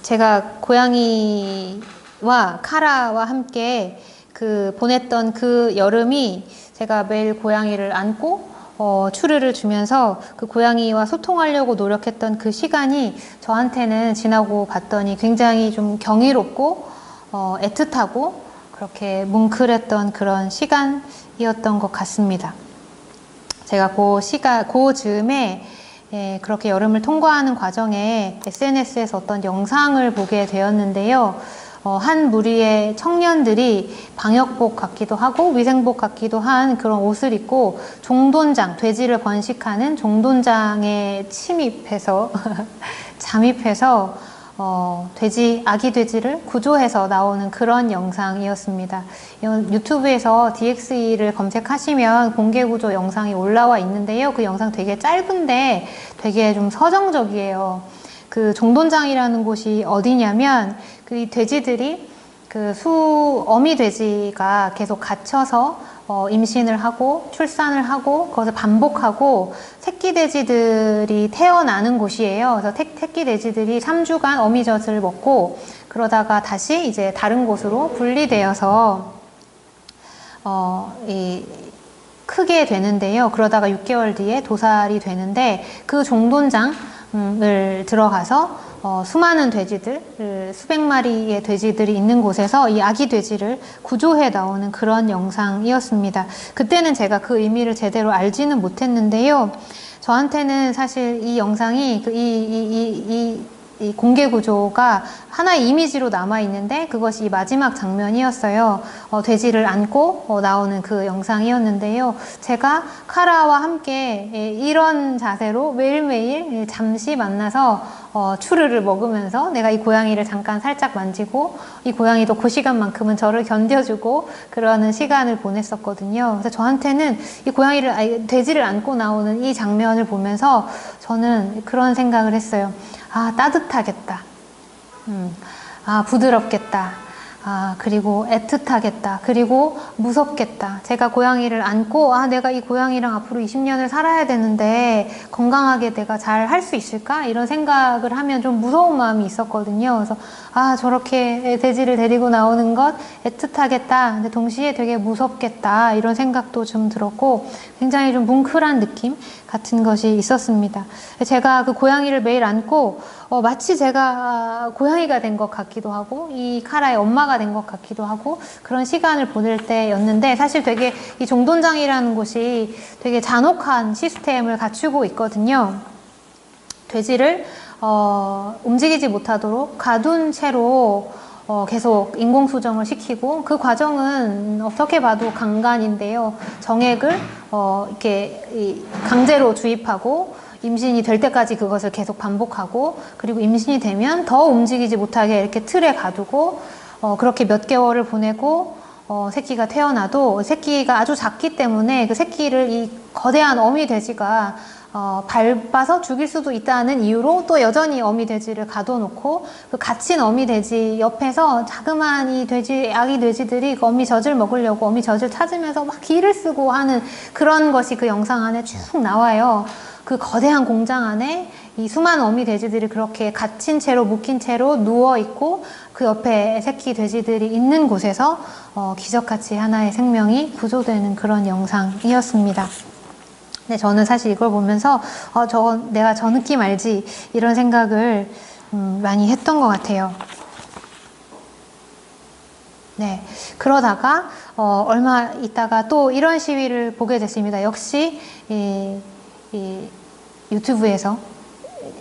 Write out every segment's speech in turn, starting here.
제가 고양이와 카라와 함께 보냈던 그 여름이 제가 매일 고양이를 안고 추르를 주면서 그 고양이와 소통하려고 노력했던 그 시간이 저한테는 지나고 봤더니 굉장히 좀 경이롭고 애틋하고 그렇게 뭉클했던 그런 시간이었던 것 같습니다. 제가 그 즈음에 그렇게 여름을 통과하는 과정에 SNS에서 어떤 영상을 보게 되었는데요. 한 무리의 청년들이 방역복 같기도 하고 위생복 같기도 한 그런 옷을 입고 종돈장, 돼지를 번식하는 종돈장에 잠입해서 아기 돼지를 구조해서 나오는 그런 영상이었습니다. 유튜브에서 DXE를 검색하시면 공개구조 영상이 올라와 있는데요. 그 영상 되게 짧은데 되게 좀 서정적이에요. 그 종돈장이라는 곳이 어디냐면 이 돼지들이 어미 돼지가 계속 갇혀서 임신을 하고 출산을 하고 그것을 반복하고 새끼 돼지들이 태어나는 곳이에요. 그래서 새끼 돼지들이 3주간 어미젖을 먹고 그러다가 다시 이제 다른 곳으로 분리되어서 크게 되는데요. 그러다가 6개월 뒤에 도살이 되는데 그 종돈장을 들어가서 수많은 돼지들, 수백 마리의 돼지들이 있는 곳에서 이 아기 돼지를 구조해 나오는 그런 영상이었습니다. 그때는 제가 그 의미를 제대로 알지는 못했는데요. 저한테는 사실 이 영상이 이 공개 구조가 하나의 이미지로 남아있는데 그것이 이 마지막 장면이었어요. 돼지를 안고 나오는 그 영상이었는데요. 제가 카라와 함께 이런 자세로 매일매일 잠시 만나서 추르를 먹으면서 내가 이 고양이를 잠깐 살짝 만지고 이 고양이도 그 시간만큼은 저를 견뎌주고 그러는 시간을 보냈었거든요. 그래서 저한테는 돼지를 안고 나오는 이 장면을 보면서 저는 그런 생각을 했어요. 아, 따뜻하겠다. 아, 부드럽겠다. 아, 그리고 애틋하겠다. 그리고 무섭겠다. 제가 고양이를 안고, 내가 이 고양이랑 앞으로 20년을 살아야 되는데 건강하게 내가 잘 할 수 있을까? 이런 생각을 하면 좀 무서운 마음이 있었거든요. 그래서, 저렇게 돼지를 데리고 나오는 것 애틋하겠다. 근데 동시에 되게 무섭겠다. 이런 생각도 좀 들었고, 굉장히 좀 뭉클한 느낌 같은 것이 있었습니다. 제가 그 고양이를 매일 안고, 마치 제가 고양이가 된 것 같기도 하고 이 카라의 엄마가 된 것 같기도 하고 그런 시간을 보낼 때였는데 사실 되게 이 종돈장이라는 곳이 되게 잔혹한 시스템을 갖추고 있거든요. 돼지를 움직이지 못하도록 가둔 채로 계속 인공수정을 시키고 그 과정은 어떻게 봐도 강간인데요. 정액을 이렇게 강제로 주입하고 임신이 될 때까지 그것을 계속 반복하고 그리고 임신이 되면 더 움직이지 못하게 이렇게 틀에 가두고 그렇게 몇 개월을 보내고 새끼가 태어나도 새끼가 아주 작기 때문에 그 새끼를 이 거대한 어미 돼지가 밟아서 죽일 수도 있다는 이유로 또 여전히 어미 돼지를 가둬놓고 그 갇힌 어미 돼지 옆에서 자그마한 아기 돼지들이 그 어미 젖을 먹으려고 어미 젖을 찾으면서 막 기를 쓰고 하는 그런 것이 그 영상 안에 쭉 나와요. 그 거대한 공장 안에 이 수많은 어미 돼지들이 그렇게 갇힌 채로 묶인 채로 누워있고 그 옆에 새끼 돼지들이 있는 곳에서 기적같이 하나의 생명이 구조되는 그런 영상이었습니다. 근데 저는 사실 이걸 보면서 내가 저 느낌 알지? 이런 생각을 많이 했던 것 같아요. 네, 그러다가 얼마 있다가 또 이런 시위를 보게 됐습니다. 역시 유튜브에서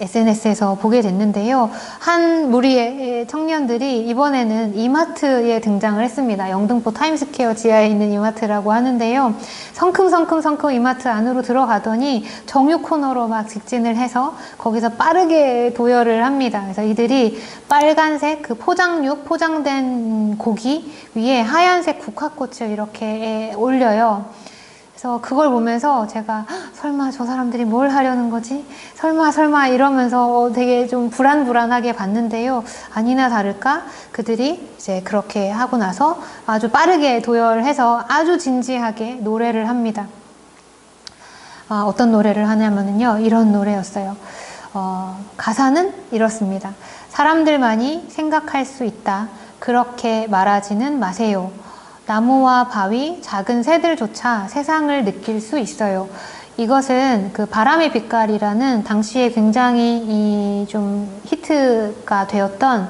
SNS에서 보게 됐는데요. 한 무리의 청년들이 이번에는 이마트에 등장을 했습니다. 영등포 타임스퀘어 지하에 있는 이마트라고 하는데요. 성큼성큼 이마트 안으로 들어가더니 정육 코너로 막 직진을 해서 거기서 빠르게 도열을 합니다. 그래서 이들이 빨간색 그 포장된 고기 위에 하얀색 국화꽃을 이렇게 올려요. 그래서 그걸 보면서 제가 설마 저 사람들이 뭘 하려는 거지? 설마 이러면서 되게 좀 불안하게 봤는데요. 아니나 다를까 그들이 이제 그렇게 하고 나서 아주 빠르게 도열해서 아주 진지하게 노래를 합니다. 어떤 노래를 하냐면요. 이런 노래였어요. 가사는 이렇습니다. 사람들만이 생각할 수 있다. 그렇게 말하지는 마세요. 나무와 바위, 작은 새들조차 세상을 느낄 수 있어요. 이것은 그 바람의 빛깔이라는 당시에 굉장히 좀 히트가 되었던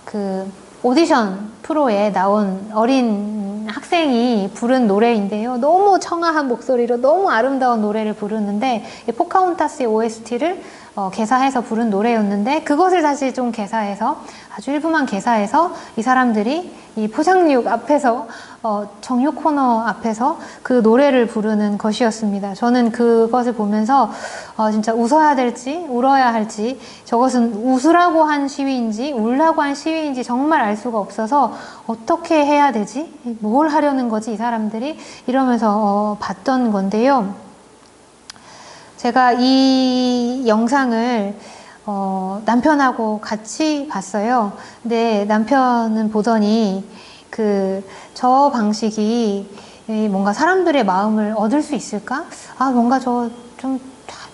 그 오디션 프로에 나온 어린 학생이 부른 노래인데요. 너무 청아한 목소리로 너무 아름다운 노래를 부르는데 포카혼타스의 OST를 개사해서 부른 노래였는데 그것을 사실 좀 개사해서 아주 일부만 개사해서 이 사람들이 이 포장육 앞에서 정육 코너 앞에서 그 노래를 부르는 것이었습니다. 저는 그것을 보면서 진짜 웃어야 될지 울어야 할지 저것은 웃으라고 한 시위인지 울라고 한 시위인지 정말 알 수가 없어서 어떻게 해야 되지? 뭘 하려는 거지 이 사람들이? 이러면서 봤던 건데요. 제가 이 영상을 남편하고 같이 봤어요. 근데 남편은 보더니 저 방식이 뭔가 사람들의 마음을 얻을 수 있을까? 뭔가 좀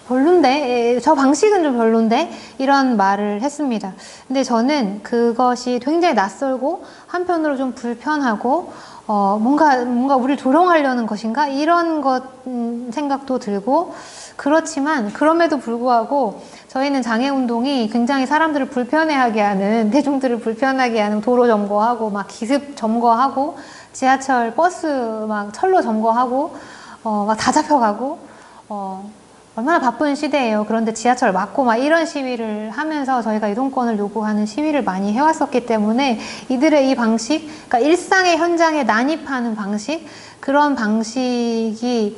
별론데? 저 방식은 좀 별론데? 이런 말을 했습니다. 근데 저는 그것이 굉장히 낯설고 한편으로 좀 불편하고 뭔가 우리를 조롱하려는 것인가? 이런 생각도 들고 그렇지만 그럼에도 불구하고 저희는 장애운동이 굉장히 사람들을 불편해하게 하는 대중들을 불편하게 하는 도로 점거하고 막 기습 점거하고 지하철 버스 막 철로 점거하고 막 다 잡혀가고 얼마나 바쁜 시대예요. 그런데 지하철 막고 막 이런 시위를 하면서 저희가 이동권을 요구하는 시위를 많이 해왔었기 때문에 이들의 이 방식, 그러니까 일상의 현장에 난입하는 방식, 그런 방식이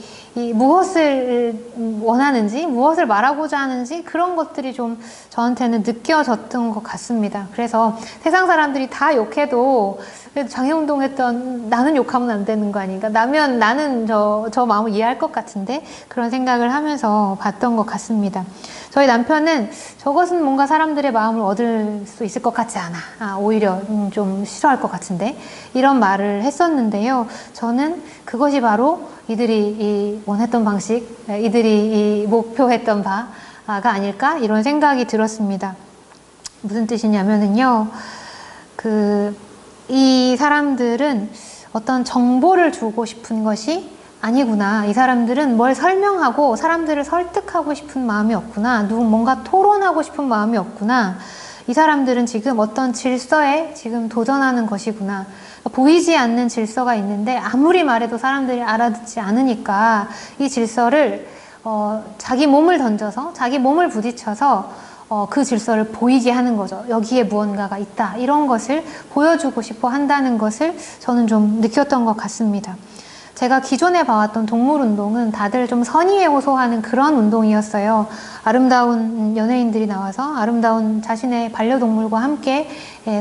무엇을 원하는지, 무엇을 말하고자 하는지 그런 것들이 좀 저한테는 느껴졌던 것 같습니다. 그래서 세상 사람들이 다 욕해도 그래도 장애운동 했던 나는 욕하면 안 되는 거 아닌가? 나는 저 마음을 이해할 것 같은데 그런 생각을 하면서 봤던 것 같습니다. 저희 남편은 저것은 뭔가 사람들의 마음을 얻을 수 있을 것 같지 않아. 오히려 좀 싫어할 것 같은데 이런 말을 했었는데요. 저는 그것이 바로 이들이 원했던 방식, 이들이 목표했던 바가 아닐까 이런 생각이 들었습니다. 무슨 뜻이냐면은요. 이 사람들은 어떤 정보를 주고 싶은 것이 아니구나. 이 사람들은 뭘 설명하고 사람들을 설득하고 싶은 마음이 없구나. 뭔가 토론하고 싶은 마음이 없구나. 이 사람들은 지금 어떤 질서에 지금 도전하는 것이구나. 보이지 않는 질서가 있는데 아무리 말해도 사람들이 알아듣지 않으니까 이 질서를 자기 몸을 던져서 자기 몸을 부딪혀서 그 질서를 보이게 하는 거죠. 여기에 무언가가 있다. 이런 것을 보여주고 싶어 한다는 것을 저는 좀 느꼈던 것 같습니다. 제가 기존에 봐왔던 동물운동은 다들 좀 선의에 호소하는 그런 운동이었어요. 아름다운 연예인들이 나와서 아름다운 자신의 반려동물과 함께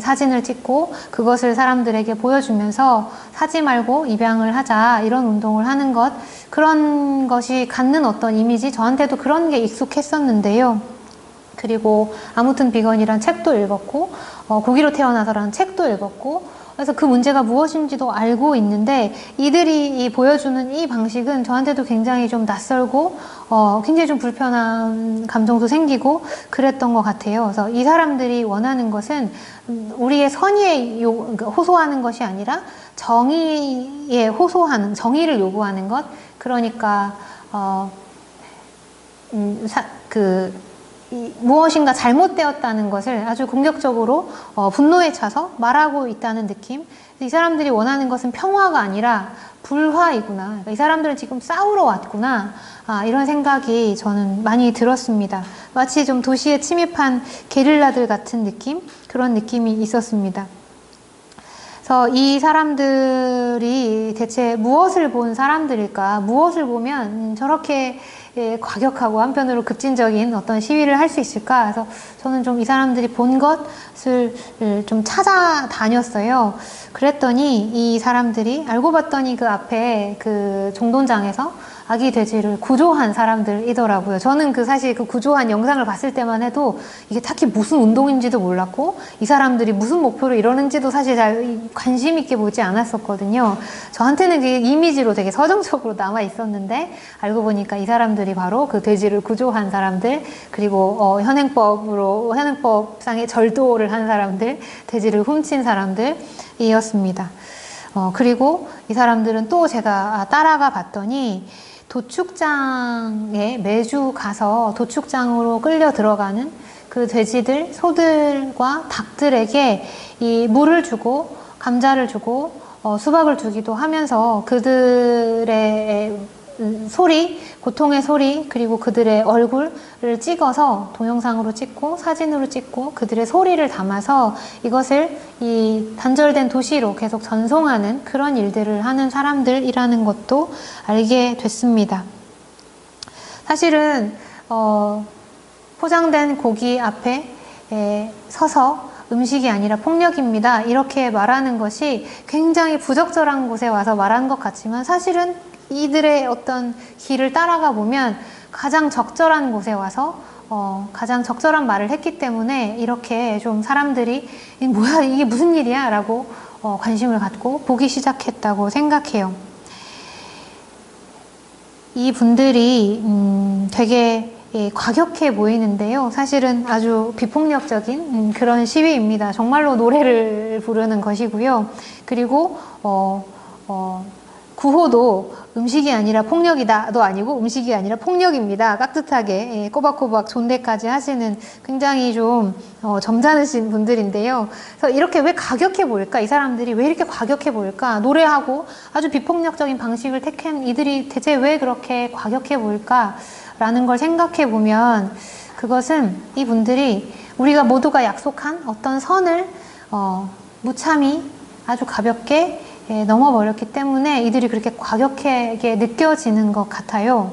사진을 찍고 그것을 사람들에게 보여주면서 사지 말고 입양을 하자 이런 운동을 하는 것, 그런 것이 갖는 어떤 이미지, 저한테도 그런 게 익숙했었는데요. 그리고 아무튼 비건이란 책도 읽었고 고기로 태어나서라는 책도 읽었고 그래서 그 문제가 무엇인지도 알고 있는데 이들이 보여주는 이 방식은 저한테도 굉장히 좀 낯설고 굉장히 좀 불편한 감정도 생기고 그랬던 것 같아요. 그래서 이 사람들이 원하는 것은 우리의 선의에 호소하는 것이 아니라 정의에 호소하는, 정의를 요구하는 것. 그러니까 무엇인가 잘못되었다는 것을 아주 공격적으로 분노에 차서 말하고 있다는 느낌. 이 사람들이 원하는 것은 평화가 아니라 불화이구나. 그러니까 이 사람들은 지금 싸우러 왔구나. 이런 생각이 저는 많이 들었습니다. 마치 좀 도시에 침입한 게릴라들 같은 느낌? 그런 느낌이 있었습니다. 그래서 이 사람들이 대체 무엇을 본 사람들일까? 무엇을 보면 저렇게 과격하고 한편으로 급진적인 어떤 시위를 할 수 있을까? 그래서 저는 좀 이 사람들이 본 것을 좀 찾아다녔어요. 그랬더니 이 사람들이 알고 봤더니 그 앞에 그 종돈장에서 아기 돼지를 구조한 사람들이더라고요. 저는 사실 그 구조한 영상을 봤을 때만 해도 이게 딱히 무슨 운동인지도 몰랐고 이 사람들이 무슨 목표로 이러는지도 사실 잘 관심 있게 보지 않았었거든요. 저한테는 그게 이미지로 되게 서정적으로 남아 있었는데 알고 보니까 이 사람들이 바로 그 돼지를 구조한 사람들, 그리고 현행법상의 절도를 한 사람들, 돼지를 훔친 사람들이었습니다. 그리고 이 사람들은 또 제가 따라가 봤더니 도축장에 매주 가서 도축장으로 끌려 들어가는 그 돼지들, 소들과 닭들에게 이 물을 주고 감자를 주고 수박을 주기도 하면서 그들의 소리, 고통의 소리, 그리고 그들의 얼굴을 찍어서 동영상으로 찍고 사진으로 찍고 그들의 소리를 담아서 이것을 이 단절된 도시로 계속 전송하는 그런 일들을 하는 사람들이라는 것도 알게 됐습니다. 사실은 포장된 고기 앞에 서서 음식이 아니라 폭력입니다, 이렇게 말하는 것이 굉장히 부적절한 곳에 와서 말한 것 같지만 사실은 이들의 어떤 길을 따라가 보면 가장 적절한 곳에 와서 가장 적절한 말을 했기 때문에 이렇게 좀 사람들이 뭐야 이게 무슨 일이야 라고 관심을 갖고 보기 시작했다고 생각해요. 이 분들이 되게 과격해 보이는데요. 사실은 아주 비폭력적인 그런 시위입니다. 정말로 노래를 부르는 것이고요. 그리고 구호도 음식이 아니라 폭력이다도 아니고 음식이 아니라 폭력입니다, 깍듯하게 꼬박꼬박 존댓까지 하시는 굉장히 좀 점잖으신 분들인데요. 그래서 이렇게 왜 과격해 보일까? 이 사람들이 왜 이렇게 과격해 보일까? 노래하고 아주 비폭력적인 방식을 택한 이들이 대체 왜 그렇게 과격해 보일까? 라는 걸 생각해 보면 그것은 이 분들이 우리가 모두가 약속한 어떤 선을 무참히 아주 가볍게 넘어버렸기 때문에 이들이 그렇게 과격하게 느껴지는 것 같아요.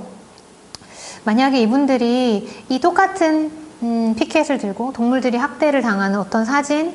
만약에 이분들이 이 똑같은 피켓을 들고 동물들이 학대를 당하는 어떤 사진,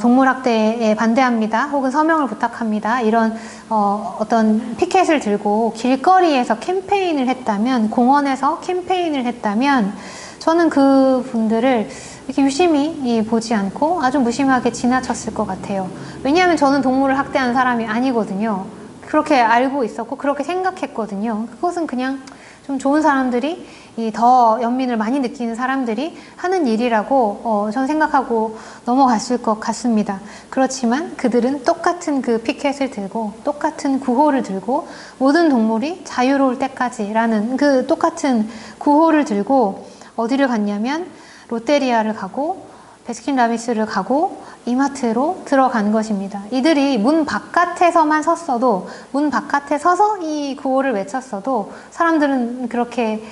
동물 학대에 반대합니다, 혹은 서명을 부탁합니다, 이런 어떤 피켓을 들고 길거리에서 캠페인을 했다면, 공원에서 캠페인을 했다면 저는 그 분들을 이렇게 유심히 보지 않고 아주 무심하게 지나쳤을 것 같아요. 왜냐하면 저는 동물을 학대한 사람이 아니거든요. 그렇게 알고 있었고 그렇게 생각했거든요. 그것은 그냥 좀 좋은 사람들이 더 연민을 많이 느끼는 사람들이 하는 일이라고 저는 생각하고 넘어갔을 것 같습니다. 그렇지만 그들은 똑같은 그 피켓을 들고 똑같은 구호를 들고 모든 동물이 자유로울 때까지라는 그 똑같은 구호를 들고 어디를 갔냐면 롯데리아를 가고 베스킨라빈스를 가고 이마트로 들어간 것입니다. 이들이 문 바깥에서만 섰어도, 문 바깥에 서서 이 구호를 외쳤어도 사람들은 그렇게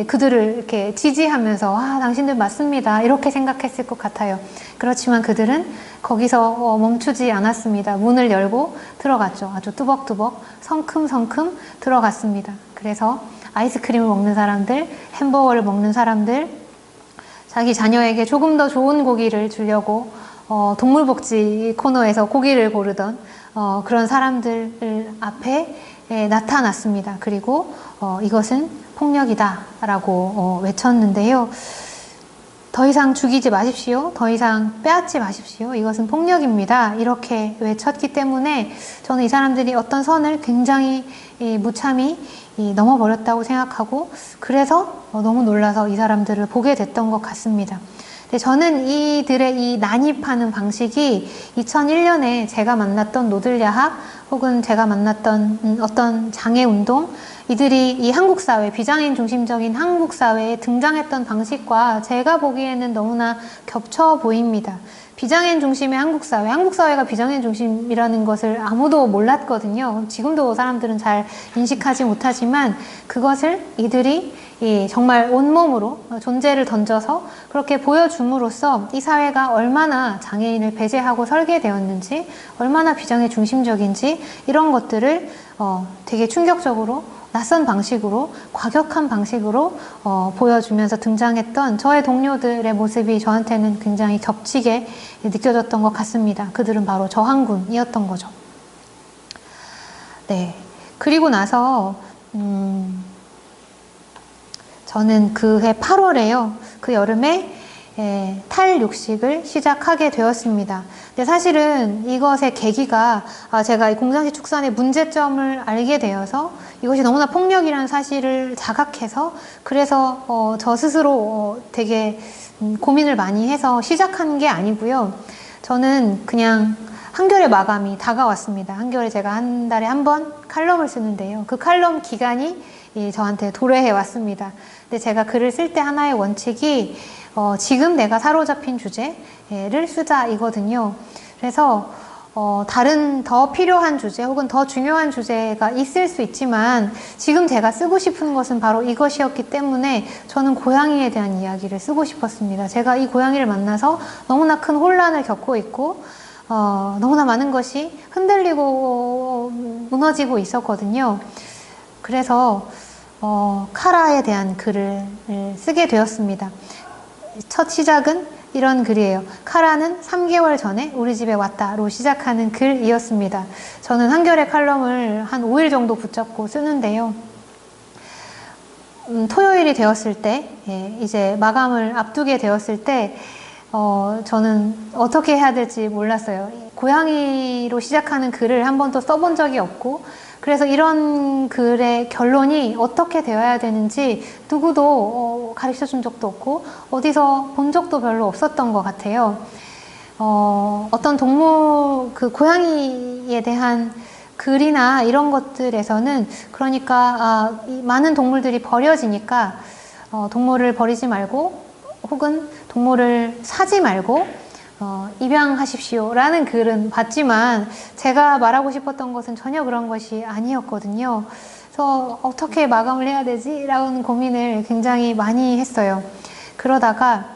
그들을 이렇게 지지하면서 당신들 맞습니다, 이렇게 생각했을 것 같아요. 그렇지만 그들은 거기서 멈추지 않았습니다. 문을 열고 들어갔죠. 아주 뚜벅뚜벅 성큼성큼 들어갔습니다. 그래서 아이스크림을 먹는 사람들, 햄버거를 먹는 사람들, 자기 자녀에게 조금 더 좋은 고기를 주려고 동물복지 코너에서 고기를 고르던 그런 사람들 앞에 나타났습니다. 그리고 이것은 폭력이다 라고 외쳤는데요. 더 이상 죽이지 마십시오, 더 이상 빼앗지 마십시오, 이것은 폭력입니다, 이렇게 외쳤기 때문에 저는 이 사람들이 어떤 선을 굉장히 무참히 넘어버렸다고 생각하고, 그래서 너무 놀라서 이 사람들을 보게 됐던 것 같습니다. 근데 저는 이들의 이 난입하는 방식이 2001년에 제가 만났던 노들야학 혹은 제가 만났던 어떤 장애운동, 이들이 이 한국 사회, 비장애인 중심적인 한국 사회에 등장했던 방식과 제가 보기에는 너무나 겹쳐 보입니다. 비장애인 중심의 한국 사회가 비장애인 중심이라는 것을 아무도 몰랐거든요. 지금도 사람들은 잘 인식하지 못하지만 그것을 이들이 정말 온몸으로 존재를 던져서 그렇게 보여줌으로써 이 사회가 얼마나 장애인을 배제하고 설계되었는지, 얼마나 비장애 중심적인지, 이런 것들을 되게 충격적으로 낯선 방식으로, 과격한 방식으로 보여주면서 등장했던 저의 동료들의 모습이 저한테는 굉장히 겹치게 느껴졌던 것 같습니다. 그들은 바로 저항군이었던 거죠. 네. 그리고 나서 저는 그해 8월에요. 그 여름에 탈육식을 시작하게 되었습니다. 근데 사실은 이것의 계기가 제가 이 공장식 축산의 문제점을 알게 되어서 이것이 너무나 폭력이라는 사실을 자각해서 그래서 저 스스로 되게 고민을 많이 해서 시작한 게 아니고요. 저는 그냥 한겨레 마감이 다가왔습니다. 한겨레 제가 한 달에 한 번 칼럼을 쓰는데요. 그 칼럼 기간이 저한테 도래해 왔습니다. 근데 제가 글을 쓸 때 하나의 원칙이 지금 내가 사로잡힌 주제를 쓰자 이거든요. 그래서 다른 더 필요한 주제 혹은 더 중요한 주제가 있을 수 있지만 지금 제가 쓰고 싶은 것은 바로 이것이었기 때문에 저는 고양이에 대한 이야기를 쓰고 싶었습니다. 제가 이 고양이를 만나서 너무나 큰 혼란을 겪고 있고 너무나 많은 것이 흔들리고 무너지고 있었거든요. 그래서 카라에 대한 글을 쓰게 되었습니다. 첫 시작은 이런 글이에요. 카라는 3개월 전에 우리 집에 왔다로 시작하는 글이었습니다. 저는 한겨레 칼럼을 한 5일 정도 붙잡고 쓰는데요. 토요일이 되었을 때, 이제 마감을 앞두게 되었을 때, 저는 어떻게 해야 될지 몰랐어요. 고양이로 시작하는 글을 한 번도 써본 적이 없고, 그래서 이런 글의 결론이 어떻게 되어야 되는지 누구도 가르쳐 준 적도 없고 어디서 본 적도 별로 없었던 것 같아요. 어떤 동물, 그 고양이에 대한 글이나 이런 것들에서는 그러니까 많은 동물들이 버려지니까 동물을 버리지 말고 혹은 동물을 사지 말고 입양하십시오 라는 글은 봤지만 제가 말하고 싶었던 것은 전혀 그런 것이 아니었거든요. 그래서 어떻게 마감을 해야 되지? 라는 고민을 굉장히 많이 했어요. 그러다가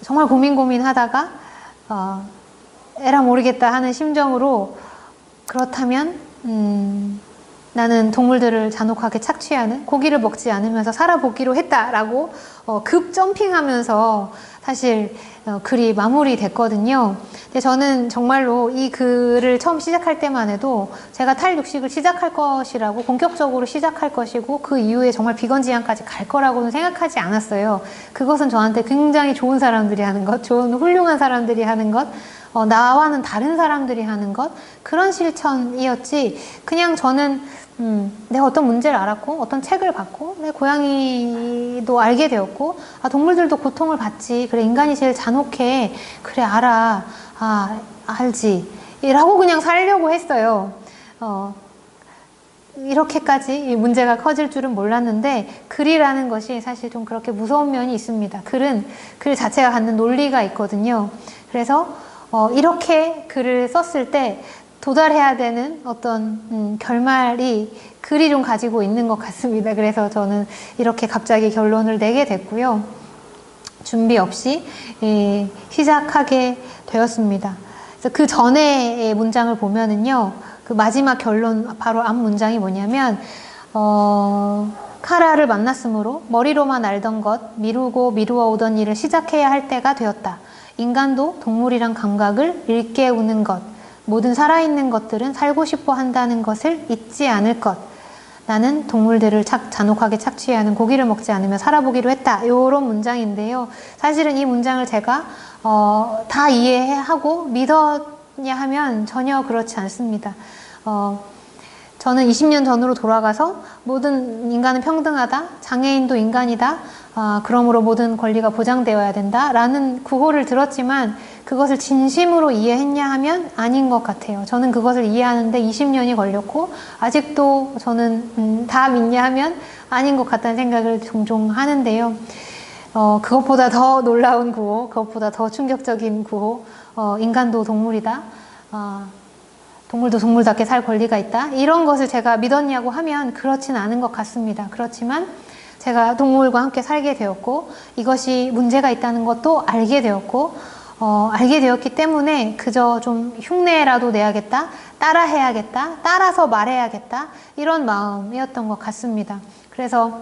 정말 고민하다가 에라 모르겠다 하는 심정으로 그렇다면 나는 동물들을 잔혹하게 착취하는 고기를 먹지 않으면서 살아보기로 했다라고 급 점핑하면서 사실 글이 마무리됐거든요. 근데 저는 정말로 이 글을 처음 시작할 때만 해도 제가 탈육식을 시작할 것이라고 본격적으로 시작할 것이고 그 이후에 정말 비건지향까지 갈 거라고는 생각하지 않았어요. 그것은 저한테 굉장히 좋은 사람들이 하는 것, 좋은 훌륭한 사람들이 하는 것, 나와는 다른 사람들이 하는 것, 그런 실천이었지. 그냥 저는 내가 어떤 문제를 알았고 어떤 책을 봤고 내 고양이도 알게 되었고 동물들도 고통을 받지, 그래 인간이 제일 잔혹해, 그래 알아, 알지 라고 그냥 살려고 했어요. 이렇게까지 이 문제가 커질 줄은 몰랐는데 글이라는 것이 사실 좀 그렇게 무서운 면이 있습니다. 글 자체가 갖는 논리가 있거든요. 그래서 이렇게 글을 썼을 때 도달해야 되는 어떤 결말이 글이 좀 가지고 있는 것 같습니다. 그래서 저는 이렇게 갑자기 결론을 내게 됐고요. 준비 없이 시작하게 되었습니다. 그래서 그 전에 문장을 보면은요, 그 마지막 결론 바로 앞 문장이 뭐냐면 카라를 만났으므로 머리로만 알던 것, 미루고 미루어 오던 일을 시작해야 할 때가 되었다. 인간도 동물이란 감각을 일깨우는 것, 모든 살아있는 것들은 살고 싶어 한다는 것을 잊지 않을 것. 나는 동물들을 잔혹하게 착취하는 고기를 먹지 않으며 살아보기로 했다. 이런 문장인데요. 사실은 이 문장을 제가 다 이해하고 믿었냐 하면 전혀 그렇지 않습니다. 저는 20년 전으로 돌아가서 모든 인간은 평등하다, 장애인도 인간이다, 그러므로 모든 권리가 보장되어야 된다 라는 구호를 들었지만 그것을 진심으로 이해했냐 하면 아닌 것 같아요. 저는 그것을 이해하는데 20년이 걸렸고 아직도 저는 다 믿냐 하면 아닌 것 같다는 생각을 종종 하는데요. 그것보다 더 놀라운 구호, 그것보다 더 충격적인 구호, 인간도 동물이다, 동물도 동물답게 살 권리가 있다, 이런 것을 제가 믿었냐고 하면 그렇진 않은 것 같습니다. 그렇지만 제가 동물과 함께 살게 되었고 이것이 문제가 있다는 것도 알게 되었고 알게 되었기 때문에 그저 좀 흉내라도 내야겠다, 따라해야겠다, 따라서 말해야겠다, 이런 마음이었던 것 같습니다. 그래서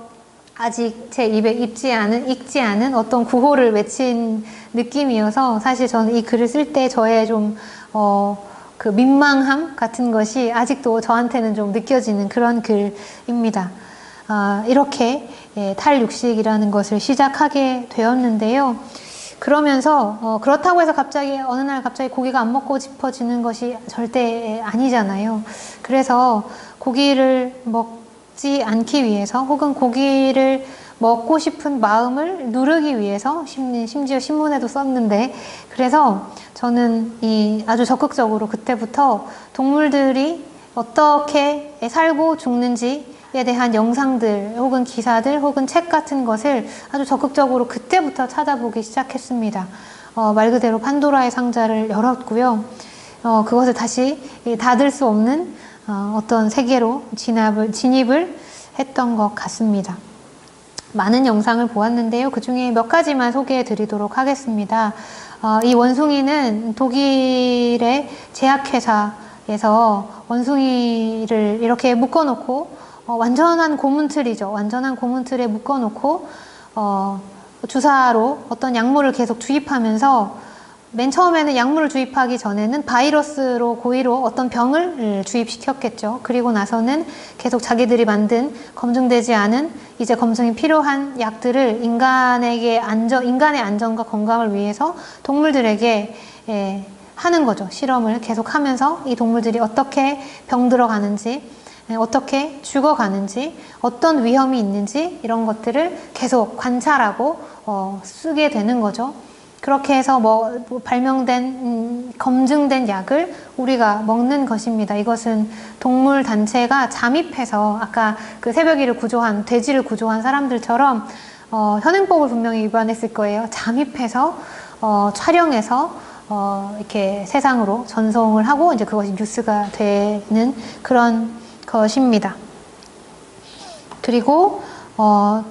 아직 제 입에 익지 않은 어떤 구호를 외친 느낌이어서 사실 저는 이 글을 쓸 때 저의 좀 그 민망함 같은 것이 아직도 저한테는 좀 느껴지는 그런 글입니다. 이렇게 탈육식이라는 것을 시작하게 되었는데요. 그러면서 그렇다고 해서 갑자기 어느 날 갑자기 고기가 안 먹고 싶어지는 것이 절대 아니잖아요. 그래서 고기를 먹지 않기 위해서 혹은 고기를 먹고 싶은 마음을 누르기 위해서 심지어 신문에도 썼는데, 그래서 저는 아주 적극적으로 그때부터 동물들이 어떻게 살고 죽는지에 대한 영상들 혹은 기사들 혹은 책 같은 것을 아주 적극적으로 그때부터 찾아보기 시작했습니다. 말 그대로 판도라의 상자를 열었고요. 그것을 다시 닫을 수 없는 어떤 세계로 진입을 했던 것 같습니다. 많은 영상을 보았는데요. 그 중에 몇 가지만 소개해 드리도록 하겠습니다. 이 원숭이는 독일의 제약회사에서 원숭이를 이렇게 묶어놓고 완전한 고문틀이죠. 완전한 고문틀에 묶어놓고 주사로 어떤 약물을 계속 주입하면서, 맨 처음에는 약물을 주입하기 전에는 바이러스로 고의로 어떤 병을 주입시켰겠죠. 그리고 나서는 계속 자기들이 만든 검증되지 않은 이제 검증이 필요한 약들을 인간의 안전과 건강을 위해서 동물들에게 하는 거죠. 실험을 계속 하면서 이 동물들이 어떻게 병들어가는지, 어떻게 죽어가는지, 어떤 위험이 있는지 이런 것들을 계속 관찰하고 쓰게 되는 거죠. 그렇게 해서 발명된 검증된 약을 우리가 먹는 것입니다. 이것은 동물 단체가 잠입해서 아까 그 새벽이를 구조한 돼지를 구조한 사람들처럼 현행법을 분명히 위반했을 거예요. 잠입해서 촬영해서 이렇게 세상으로 전송을 하고 이제 그것이 뉴스가 되는 그런 것입니다. 그리고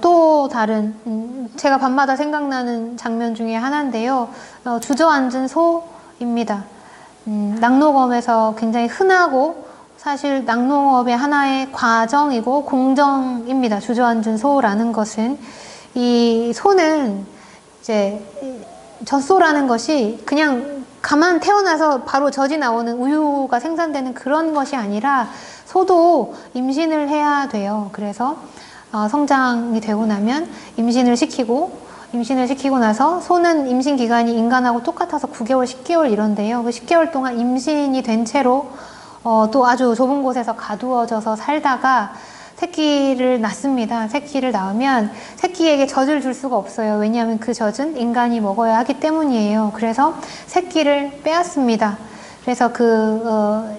또 다른 제가 밤마다 생각나는 장면 중에 하나인데요. 주저앉은 소입니다. 낙농업에서 굉장히 흔하고 사실 낙농업의 하나의 과정이고 공정입니다. 주저앉은 소라는 것은, 이 소는 이제 젖소라는 것이 그냥 가만 태어나서 바로 젖이 나오는 우유가 생산되는 그런 것이 아니라 소도 임신을 해야 돼요. 그래서 성장이 되고 나면 임신을 시키고 나서 소는 임신 기간이 인간하고 똑같아서 9개월, 10개월 이런데요. 그 10개월 동안 임신이 된 채로 또 아주 좁은 곳에서 가두어져서 살다가 새끼를 낳습니다. 새끼를 낳으면 새끼에게 젖을 줄 수가 없어요. 왜냐하면 그 젖은 인간이 먹어야 하기 때문이에요. 그래서 새끼를 빼앗습니다. 그래서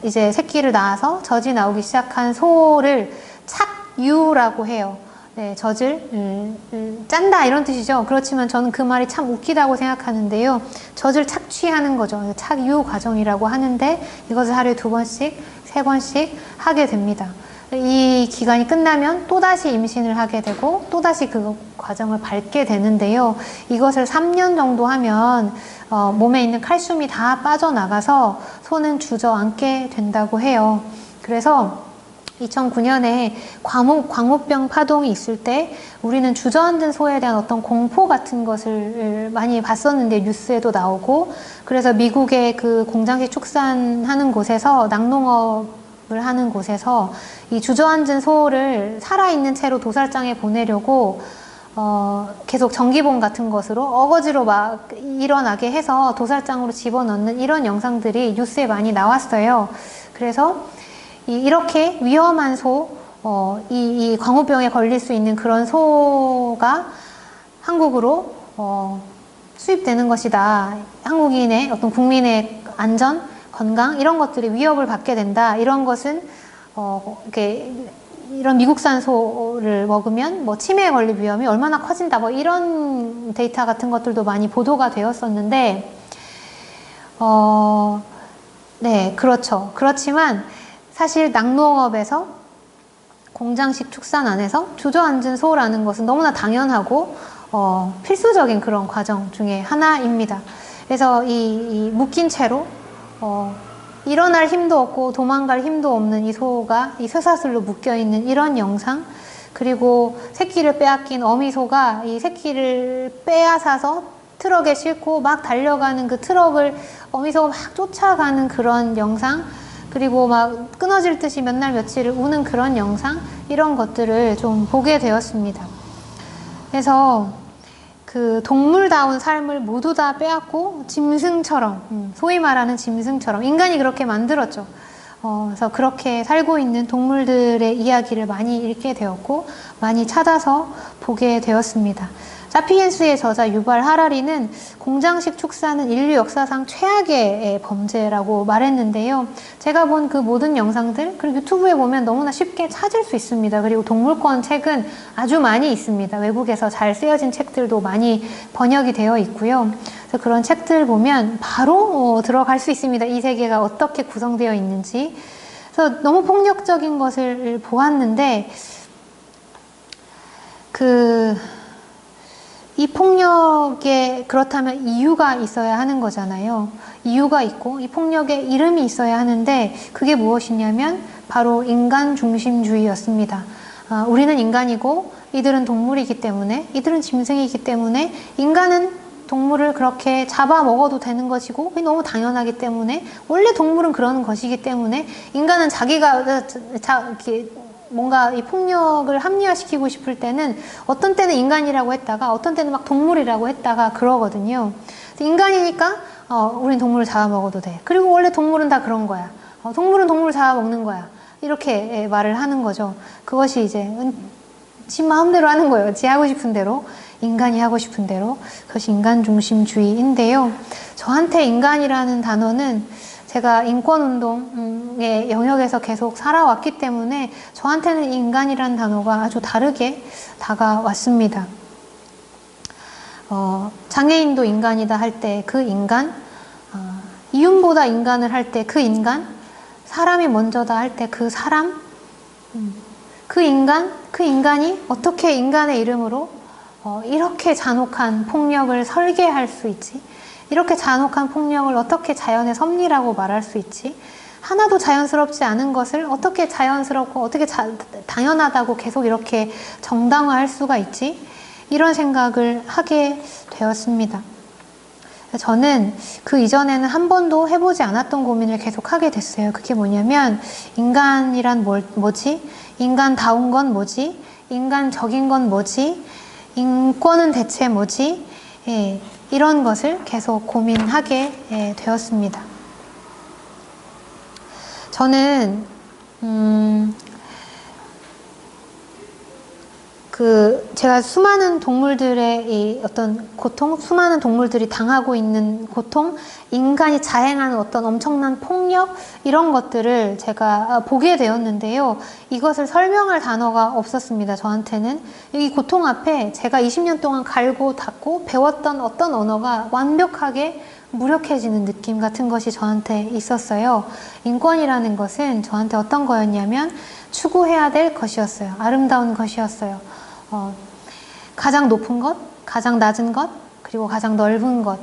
이제 새끼를 낳아서 젖이 나오기 시작한 소를 착유라고 해요. 네, 젖을 짠다 이런 뜻이죠. 그렇지만 저는 그 말이 참 웃기다고 생각하는데요. 젖을 착취하는 거죠. 착유 과정이라고 하는데 이것을 하루에 2번씩, 3번씩 하게 됩니다. 이 기간이 끝나면 또다시 임신을 하게 되고 또다시 그 과정을 밟게 되는데요. 이것을 3년 정도 하면 몸에 있는 칼슘이 다 빠져나가서 소는 주저앉게 된다고 해요. 그래서 2009년에 광우병 파동이 있을 때 우리는 주저앉은 소에 대한 어떤 공포 같은 것을 많이 봤었는데, 뉴스에도 나오고, 그래서 미국의 그 공장식 축산하는 곳에서, 낙농업을 하는 곳에서 이 주저앉은 소를 살아있는 채로 도살장에 보내려고 계속 전기봉 같은 것으로 어거지로 막 일어나게 해서 도살장으로 집어넣는 이런 영상들이 뉴스에 많이 나왔어요. 그래서 이렇게 위험한 소, 이 광우병에 걸릴 수 있는 그런 소가 한국으로 수입되는 것이다. 한국인의 어떤 국민의 안전, 건강 이런 것들이 위협을 받게 된다. 이런 것은 이런 미국산 소를 먹으면 치매에 걸릴 위험이 얼마나 커진다. 이런 데이터 같은 것들도 많이 보도가 되었었는데, 네, 그렇죠. 그렇지만 사실 낙농업에서 공장식 축산 안에서 주저앉은 소라는 것은 너무나 당연하고 필수적인 그런 과정 중에 하나입니다. 그래서 이 묶인 채로 일어날 힘도 없고 도망갈 힘도 없는 이 소가 이 쇠사슬로 묶여있는 이런 영상, 그리고 새끼를 빼앗긴 어미소가 이 새끼를 빼앗아서 트럭에 싣고 막 달려가는 그 트럭을 어미소가 막 쫓아가는 그런 영상, 그리고 막 끊어질 듯이 몇 날 며칠을 우는 그런 영상, 이런 것들을 좀 보게 되었습니다. 그래서 그 동물다운 삶을 모두 다 빼앗고 짐승처럼, 소위 말하는 짐승처럼 인간이 그렇게 만들었죠. 그래서 그렇게 살고 있는 동물들의 이야기를 많이 읽게 되었고 많이 찾아서 보게 되었습니다. 사피엔스의 저자 유발 하라리는 공장식 축사는 인류 역사상 최악의 범죄라고 말했는데요. 제가 본 그 모든 영상들, 그리고 유튜브에 보면 너무나 쉽게 찾을 수 있습니다. 그리고 동물권 책은 아주 많이 있습니다. 외국에서 잘 쓰여진 책들도 많이 번역이 되어 있고요. 그래서 그런 책들 보면 바로 들어갈 수 있습니다. 이 세계가 어떻게 구성되어 있는지. 그래서 너무 폭력적인 것을 보았는데 이 폭력에 그렇다면 이유가 있어야 하는 거잖아요. 이유가 있고 이 폭력에 이름이 있어야 하는데 그게 무엇이냐면 바로 인간 중심주의였습니다. 우리는 인간이고 이들은 동물이기 때문에, 이들은 짐승이기 때문에 인간은 동물을 그렇게 잡아먹어도 되는 것이고 그게 너무 당연하기 때문에, 원래 동물은 그러는 것이기 때문에 인간은 자기가 이렇게 뭔가 이 폭력을 합리화시키고 싶을 때는 어떤 때는 인간이라고 했다가 어떤 때는 막 동물이라고 했다가 그러거든요. 인간이니까 우린 동물을 잡아먹어도 돼. 그리고 원래 동물은 다 그런 거야. 동물은 동물을 잡아먹는 거야. 이렇게 말을 하는 거죠. 그것이 이제 지 마음대로 하는 거예요. 지 하고 싶은 대로, 인간이 하고 싶은 대로. 그것이 인간 중심주의인데요. 저한테 인간이라는 단어는 제가 인권운동의 영역에서 계속 살아왔기 때문에 저한테는 인간이라는 단어가 아주 다르게 다가왔습니다. 장애인도 인간이다 할 때 그 인간, 이윤보다 인간을 할 때 그 인간, 사람이 먼저다 할 때 그 사람, 그 인간이 어떻게 인간의 이름으로 이렇게 잔혹한 폭력을 설계할 수 있지? 이렇게 잔혹한 폭력을 어떻게 자연의 섭리라고 말할 수 있지? 하나도 자연스럽지 않은 것을 어떻게 자연스럽고 어떻게 당연하다고 계속 이렇게 정당화할 수가 있지? 이런 생각을 하게 되었습니다. 저는 그 이전에는 한 번도 해보지 않았던 고민을 계속 하게 됐어요. 그게 뭐냐면 인간이란 뭐지? 인간다운 건 뭐지? 인간적인 건 뭐지? 인권은 대체 뭐지? 예, 이런 것을 계속 고민하게 되었습니다. 저는 제가 수많은 동물들의 이 어떤 고통, 수많은 동물들이 당하고 있는 고통, 인간이 자행하는 어떤 엄청난 폭력, 이런 것들을 제가 보게 되었는데요. 이것을 설명할 단어가 없었습니다. 저한테는. 이 고통 앞에 제가 20년 동안 갈고 닦고 배웠던 어떤 언어가 완벽하게 무력해지는 느낌 같은 것이 저한테 있었어요. 인권이라는 것은 저한테 어떤 거였냐면 추구해야 될 것이었어요. 아름다운 것이었어요. 가장 높은 것, 가장 낮은 것, 그리고 가장 넓은 것.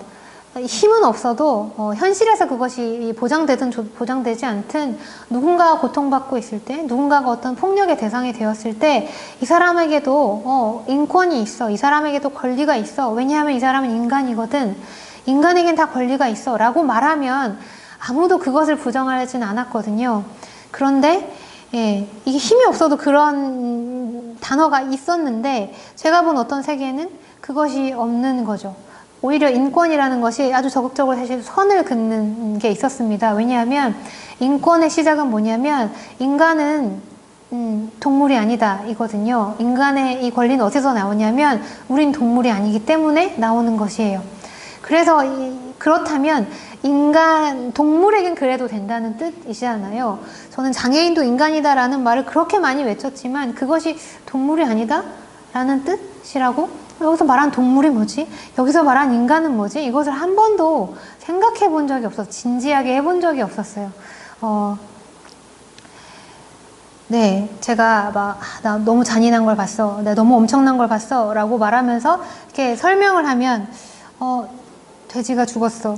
힘은 없어도 현실에서 그것이 보장되든 보장되지 않든 누군가가 고통받고 있을 때, 누군가가 어떤 폭력의 대상이 되었을 때 이 사람에게도 인권이 있어, 이 사람에게도 권리가 있어. 왜냐하면 이 사람은 인간이거든. 인간에겐 다 권리가 있어 라고 말하면 아무도 그것을 부정하지는 않았거든요. 그런데 예, 이게 힘이 없어도 그런 단어가 있었는데 제가 본 어떤 세계는 그것이 없는 거죠. 오히려 인권이라는 것이 아주 적극적으로 사실 선을 긋는 게 있었습니다. 왜냐하면 인권의 시작은 뭐냐면 인간은 동물이 아니다 이거든요. 인간의 이 권리는 어디서 나오냐면 우린 동물이 아니기 때문에 나오는 것이에요. 그래서 그렇다면 동물에겐 그래도 된다는 뜻이잖아요. 저는 장애인도 인간이다라는 말을 그렇게 많이 외쳤지만 그것이 동물이 아니다? 라는 뜻이라고? 여기서 말한 동물이 뭐지? 여기서 말한 인간은 뭐지? 이것을 한 번도 생각해 본 적이 없었어요. 진지하게 해본 적이 없었어요. 네, 제가 나 너무 잔인한 걸 봤어. 나 너무 엄청난 걸 봤어. 라고 말하면서 이렇게 설명을 하면, 돼지가 죽었어.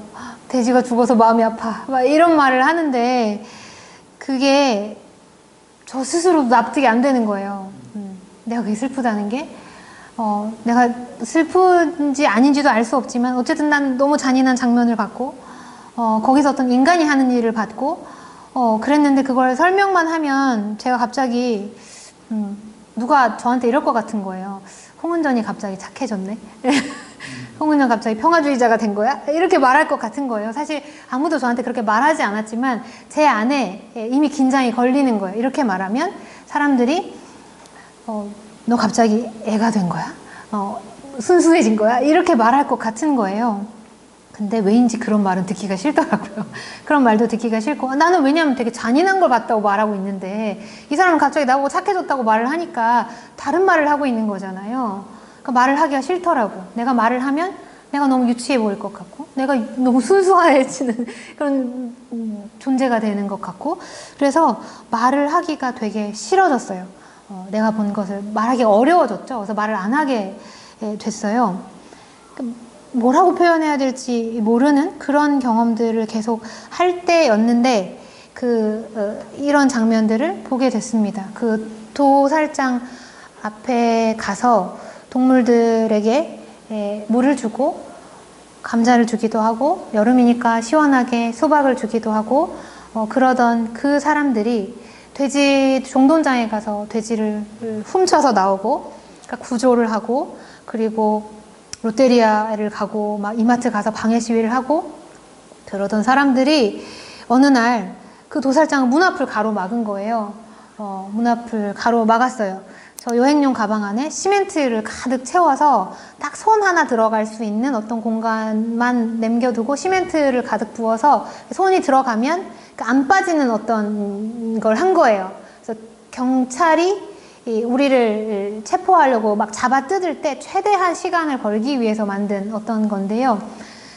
돼지가 죽어서 마음이 아파. 막 이런 말을 하는데 그게 저 스스로 납득이 안 되는 거예요. 내가 그게 슬프다는 게 내가 슬픈지 아닌지도 알 수 없지만 어쨌든 난 너무 잔인한 장면을 봤고 거기서 어떤 인간이 하는 일을 봤고 그랬는데 그걸 설명만 하면 제가 갑자기 누가 저한테 이럴 것 같은 거예요. 홍은전이 갑자기 착해졌네. 홍은전 갑자기 평화주의자가 된 거야? 이렇게 말할 것 같은 거예요. 사실 아무도 저한테 그렇게 말하지 않았지만 제 안에 이미 긴장이 걸리는 거예요. 이렇게 말하면 사람들이 너 갑자기 애가 된 거야? 순수해진 거야? 이렇게 말할 것 같은 거예요. 근데 왜인지 그런 말은 듣기가 싫더라고요. 그런 말도 듣기가 싫고, 나는 왜냐면 되게 잔인한 걸 봤다고 말하고 있는데 이 사람은 갑자기 나보고 착해졌다고 말을 하니까 다른 말을 하고 있는 거잖아요. 그러니까 말을 하기가 싫더라고. 내가 말을 하면 내가 너무 유치해 보일 것 같고, 내가 너무 순수해지는 그런 존재가 되는 것 같고, 그래서 말을 하기가 되게 싫어졌어요. 내가 본 것을 말하기 어려워졌죠. 그래서 말을 안 하게 됐어요. 뭐라고 표현해야 될지 모르는 그런 경험들을 계속 할 때였는데 이런 장면들을 보게 됐습니다. 그 도살장 앞에 가서 동물들에게 물을 주고 감자를 주기도 하고 여름이니까 시원하게 수박을 주기도 하고 그러던 그 사람들이 돼지 종돈장에 가서 돼지를 훔쳐서 나오고 그러니까 구조를 하고 그리고 롯데리아를 가고 막 이마트 가서 방해 시위를 하고 그러던 사람들이 어느 날 그 도살장 문 앞을 가로막은 거예요. 문 앞을 가로막았어요. 저 여행용 가방 안에 시멘트를 가득 채워서 딱 손 하나 들어갈 수 있는 어떤 공간만 남겨두고 시멘트를 가득 부어서 손이 들어가면 안 빠지는 어떤 걸 한 거예요. 그래서 경찰이 우리를 체포하려고 막 잡아 뜯을 때 최대한 시간을 벌기 위해서 만든 어떤 건데요.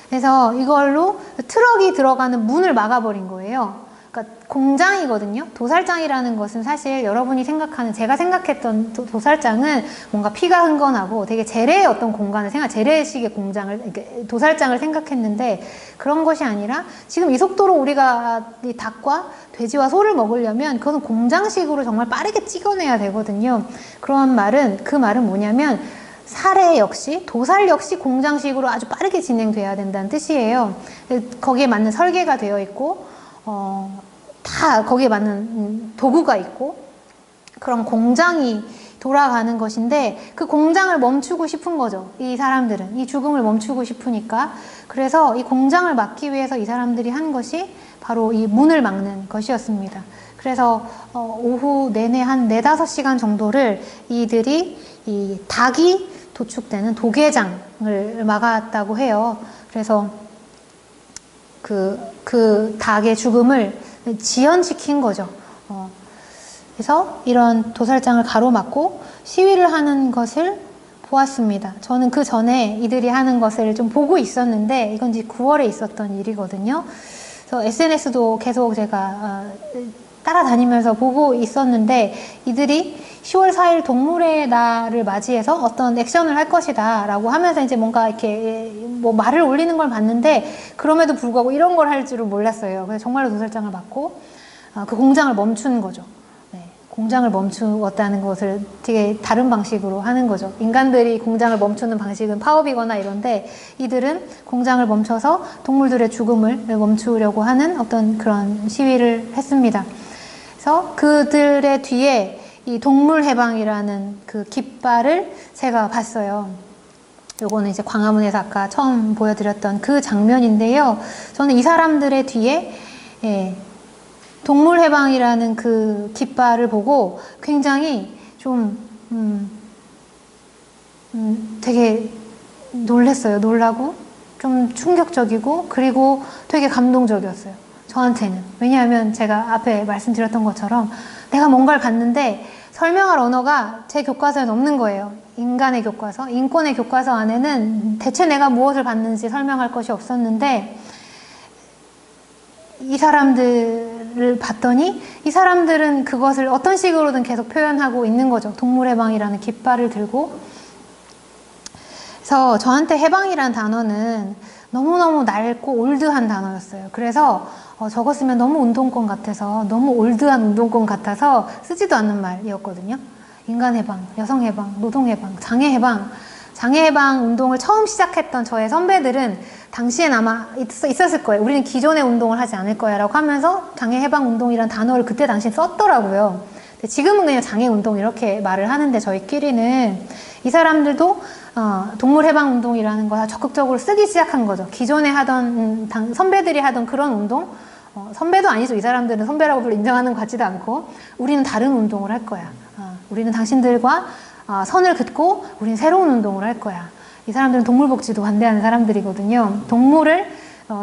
그래서 이걸로 트럭이 들어가는 문을 막아버린 거예요. 그러니까 공장이거든요. 도살장이라는 것은 사실 여러분이 생각하는, 제가 생각했던 도살장은 뭔가 피가 흥건하고 되게 재래의 어떤 공간을 재래식의 공장을, 도살장을 생각했는데 그런 것이 아니라 지금 이 속도로 우리가 이 닭과 돼지와 소를 먹으려면 그것은 공장식으로 정말 빠르게 찍어내야 되거든요. 그 말은 뭐냐면 살해 역시, 도살 역시 공장식으로 아주 빠르게 진행돼야 된다는 뜻이에요. 거기에 맞는 설계가 되어 있고 다 거기에 맞는 도구가 있고 그런 공장이 돌아가는 것인데 그 공장을 멈추고 싶은 거죠. 이 사람들은 이 죽음을 멈추고 싶으니까. 그래서 이 공장을 막기 위해서 이 사람들이 한 것이 바로 이 문을 막는 것이었습니다. 그래서 오후 내내 한 4-5시간 정도를 이들이 이 닭이 도축되는 도개장을 막았다고 해요. 그래서 그 닭의 죽음을 지연시킨 거죠. 그래서 이런 도살장을 가로막고 시위를 하는 것을 보았습니다. 저는 그 전에 이들이 하는 것을 좀 보고 있었는데 이건 이제 9월에 있었던 일이거든요. 그래서 SNS도 계속 제가 따라다니면서 보고 있었는데 이들이 10월 4일 동물의 날을 맞이해서 어떤 액션을 할 것이다 라고 하면서 이제 뭔가 이렇게 뭐 말을 올리는 걸 봤는데 그럼에도 불구하고 이런 걸 할 줄은 몰랐어요. 그래서 정말로 도살장을 막고 그 공장을 멈춘 거죠. 네, 공장을 멈추었다는 것을 되게 다른 방식으로 하는 거죠. 인간들이 공장을 멈추는 방식은 파업이거나 이런데 이들은 공장을 멈춰서 동물들의 죽음을 멈추려고 하는 어떤 그런 시위를 했습니다. 그래서 그들의 뒤에 이 동물해방이라는 그 깃발을 제가 봤어요. 요거는 이제 광화문에서 아까 처음 보여드렸던 그 장면인데요. 저는 이 사람들의 뒤에 동물해방이라는 그 깃발을 보고 굉장히 좀 되게 놀랐어요. 놀라고 좀 충격적이고 그리고 되게 감동적이었어요. 저한테는. 왜냐하면 제가 앞에 말씀드렸던 것처럼 내가 뭔가를 봤는데 설명할 언어가 제 교과서에는 없는 거예요. 인간의 교과서, 인권의 교과서 안에는 대체 내가 무엇을 봤는지 설명할 것이 없었는데 이 사람들을 봤더니 이 사람들은 그것을 어떤 식으로든 계속 표현하고 있는 거죠. 동물해방이라는 깃발을 들고. 그래서 저한테 해방이라는 단어는 너무너무 낡고 올드한 단어였어요. 그래서 저거 쓰면 너무 운동권 같아서, 너무 올드한 운동권 같아서 쓰지도 않는 말이었거든요. 인간해방, 여성해방, 노동해방, 장애해방 운동을 처음 시작했던 저의 선배들은 당시엔 아마 있었을 거예요. 우리는 기존의 운동을 하지 않을 거야 라고 하면서 장애해방운동이라는 단어를 그때 당시에 썼더라고요. 근데 지금은 그냥 장애운동 이렇게 말을 하는데 저희끼리는 이 사람들도 동물해방운동이라는 걸 적극적으로 쓰기 시작한 거죠. 기존에 하던 선배들이 하던 그런 운동, 선배도 아니죠. 이 사람들은 선배라고 별로 인정하는 것 같지도 않고, 우리는 다른 운동을 할 거야. 우리는 당신들과 선을 긋고 우리는 새로운 운동을 할 거야. 이 사람들은 동물복지도 반대하는 사람들이거든요. 동물을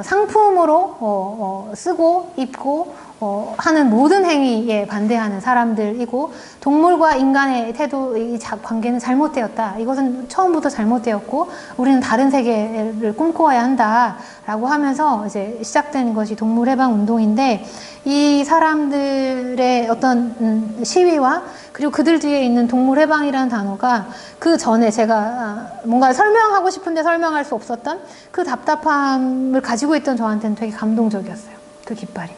상품으로 쓰고 입고 하는 모든 행위에 반대하는 사람들이고, 동물과 인간의 태도, 이 관계는 잘못되었다. 이것은 처음부터 잘못되었고 우리는 다른 세계를 꿈꿔야 한다라고 하면서 이제 시작된 것이 동물해방운동인데, 이 사람들의 어떤 시위와 그리고 그들 뒤에 있는 동물해방이라는 단어가 그 전에 제가 뭔가 설명하고 싶은데 설명할 수 없었던 그 답답함을 가지고 있던 저한테는 되게 감동적이었어요. 그 깃발이.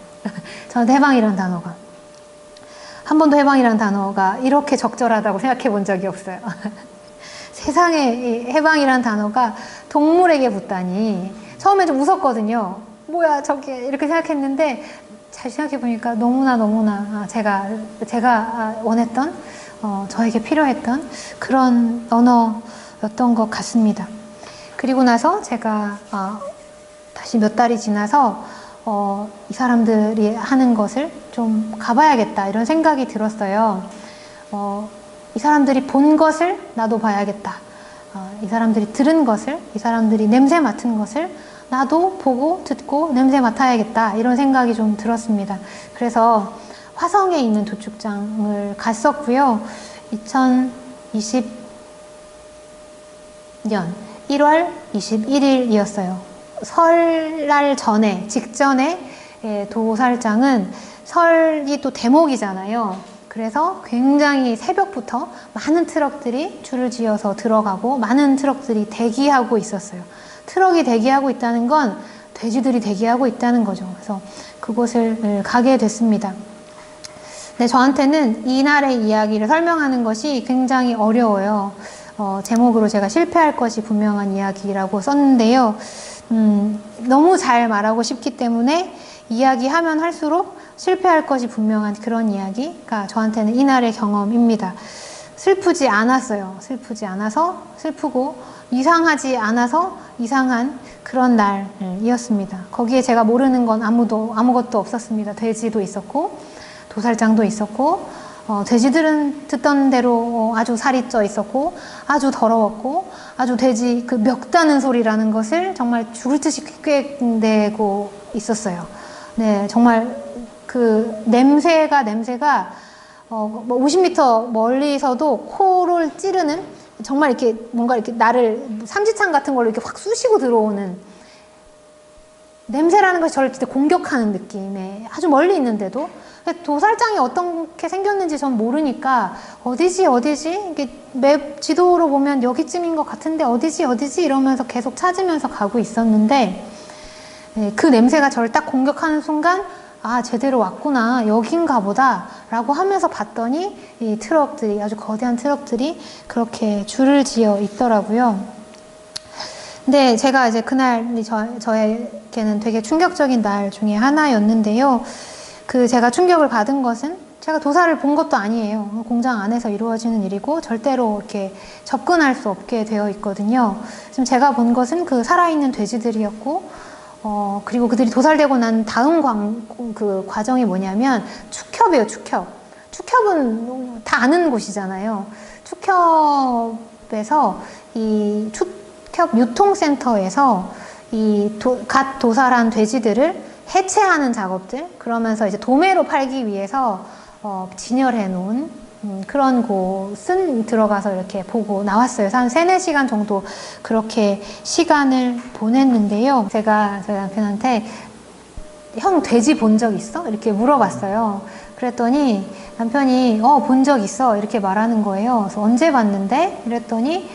저한테 해방이라는 단어가. 한 번도 해방이라는 단어가 이렇게 적절하다고 생각해 본 적이 없어요. 세상에 이 해방이라는 단어가 동물에게 붙다니. 처음에 좀 웃었거든요. 뭐야 저게, 이렇게 생각했는데 잘 생각해 보니까 너무나 제가 원했던, 저에게 필요했던 그런 언어였던 것 같습니다. 그리고 나서 제가 다시 몇 달이 지나서 이 사람들이 하는 것을 좀 가봐야겠다 이런 생각이 들었어요. 이 사람들이 본 것을 나도 봐야겠다. 이 사람들이 들은 것을, 이 사람들이 냄새 맡은 것을 나도 보고 듣고 냄새 맡아야겠다 이런 생각이 좀 들었습니다. 그래서 화성에 있는 도축장을 갔었고요. 2020년 1월 21일이었어요. 설날 전에, 직전에 도살장은 설이 또 대목이잖아요. 그래서 굉장히 새벽부터 많은 트럭들이 줄을 지어서 들어가고 많은 트럭들이 대기하고 있었어요. 트럭이 대기하고 있다는 건 돼지들이 대기하고 있다는 거죠. 그래서 그곳을 가게 됐습니다. 근데 저한테는 이날의 이야기를 설명하는 것이 굉장히 어려워요. 제목으로 제가 실패할 것이 분명한 이야기라고 썼는데요. 너무 잘 말하고 싶기 때문에 이야기하면 할수록 실패할 것이 분명한 그런 이야기가 저한테는 이날의 경험입니다. 슬프지 않았어요. 슬프지 않아서 슬프고, 이상하지 않아서 이상한 그런 날이었습니다. 거기에 제가 모르는 건 아무것도 없었습니다. 돼지도 있었고 도살장도 있었고, 돼지들은 듣던 대로 아주 살이 쪄 있었고 아주 더러웠고, 아주 돼지 그 멱다는 소리라는 것을 정말 죽을 듯이 quiqu내고 있었어요. 네, 정말 그 냄새가 뭐 50m 멀리서도 코를 찌르는, 정말 이렇게 뭔가 이렇게 나를 삼지창 같은 걸로 이렇게 확 쑤시고 들어오는 냄새라는 것이 저를 진짜 공격하는 느낌에, 아주 멀리 있는데도. 도살장이 어떻게 생겼는지 전 모르니까 어디지 이게 맵 지도로 보면 여기쯤인 것 같은데 어디지 이러면서 계속 찾으면서 가고 있었는데, 그 냄새가 저를 딱 공격하는 순간 제대로 왔구나, 여긴가 보다 라고 하면서 봤더니 이 트럭들이, 아주 거대한 트럭들이 그렇게 줄을 지어 있더라고요. 근데 제가 이제 그날이 저에게는 되게 충격적인 날 중에 하나였는데요. 제가 충격을 받은 것은, 제가 도살을 본 것도 아니에요. 공장 안에서 이루어지는 일이고 절대로 이렇게 접근할 수 없게 되어 있거든요. 지금 제가 본 것은 그 살아있는 돼지들이었고, 그리고 그들이 도살되고 난 다음 그 과정이 뭐냐면 축협이에요. 축협은 다 아는 곳이잖아요. 축협에서 이 축협 유통센터에서 갓 도살한 돼지들을 해체하는 작업들, 그러면서 이제 도매로 팔기 위해서 진열해 놓은 그런 곳은 들어가서 이렇게 보고 나왔어요. 한 3-4시간 정도 그렇게 시간을 보냈는데요. 제가 저희 남편한테 형 돼지 본 적 있어? 이렇게 물어봤어요. 그랬더니 남편이 본 적 있어 이렇게 말하는 거예요. 그래서 언제 봤는데? 이랬더니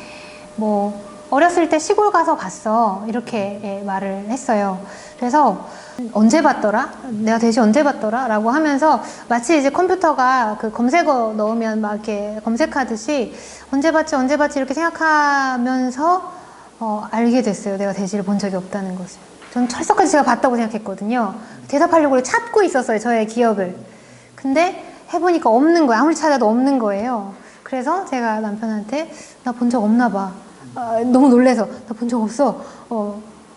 뭐 어렸을 때 시골 가서 봤어 이렇게 말을 했어요. 그래서 언제 봤더라? 내가 돼지 언제 봤더라? 라고 하면서 마치 이제 컴퓨터가 그 검색어 넣으면 막 이렇게 검색하듯이 언제 봤지 이렇게 생각하면서 알게 됐어요. 내가 돼지를 본 적이 없다는 것을. 전 철석같이 제가 봤다고 생각했거든요. 대답하려고 찾고 있었어요. 저의 기억을. 근데 해보니까 없는 거예요. 아무리 찾아도 없는 거예요. 그래서 제가 남편한테 나 본 적 없나 봐. 너무 놀래서 나 본 적 없어.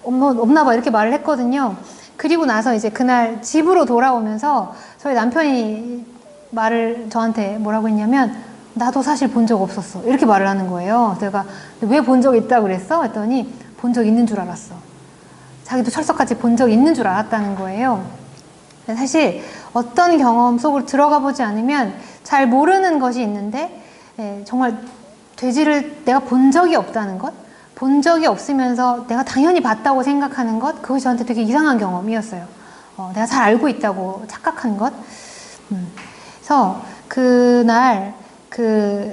없나 봐. 이렇게 말을 했거든요. 그리고 나서 이제 그날 집으로 돌아오면서 저희 남편이 말을 저한테 뭐라고 했냐면 나도 사실 본 적 없었어. 이렇게 말을 하는 거예요. 제가 왜 본 적 있다고 그랬어? 했더니 본 적 있는 줄 알았어. 자기도 철석같이 본 적 있는 줄 알았다는 거예요. 사실 어떤 경험 속으로 들어가 보지 않으면 잘 모르는 것이 있는데 정말 돼지를 내가 본 적이 없다는 것, 본 적이 없으면서 내가 당연히 봤다고 생각하는 것, 그것이 저한테 되게 이상한 경험이었어요. 내가 잘 알고 있다고 착각한 것. 그래서 그날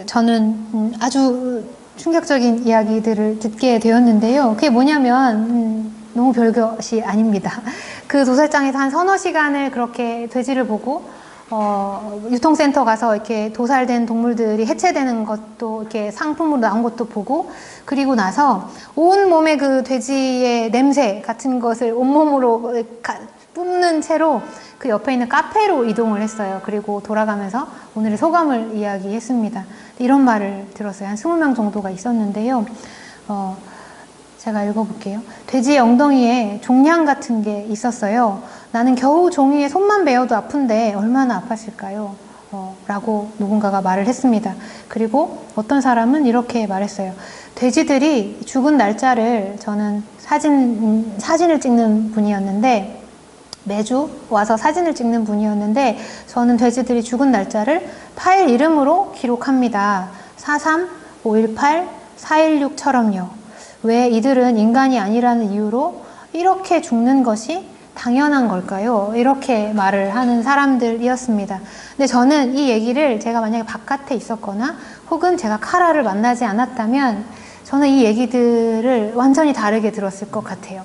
저는 아주 충격적인 이야기들을 듣게 되었는데요. 그게 뭐냐면 너무 별것이 아닙니다. 그 도살장에서 한 서너 시간을 그렇게 돼지를 보고 유통센터 가서 이렇게 도살된 동물들이 해체되는 것도 이렇게 상품으로 나온 것도 보고, 그리고 나서 온 몸에 그 돼지의 냄새 같은 것을 온몸으로 뿜는 채로 그 옆에 있는 카페로 이동을 했어요. 그리고 돌아가면서 오늘의 소감을 이야기했습니다. 이런 말을 들었어요. 한 20명 정도가 있었는데요. 제가 읽어볼게요. 돼지의 엉덩이에 종양 같은 게 있었어요. 나는 겨우 종이에 손만 베어도 아픈데 얼마나 아팠을까요? 라고 누군가가 말을 했습니다. 그리고 어떤 사람은 이렇게 말했어요. 돼지들이 죽은 날짜를, 저는 사진을 찍는 분이었는데, 매주 와서 사진을 찍는 분이었는데, 저는 돼지들이 죽은 날짜를 파일 이름으로 기록합니다. 43, 518, 416처럼요. 왜 이들은 인간이 아니라는 이유로 이렇게 죽는 것이 당연한 걸까요? 이렇게 말을 하는 사람들이었습니다. 근데 저는 이 얘기를 제가 만약에 바깥에 있었거나 혹은 제가 카라를 만나지 않았다면 저는 이 얘기들을 완전히 다르게 들었을 것 같아요.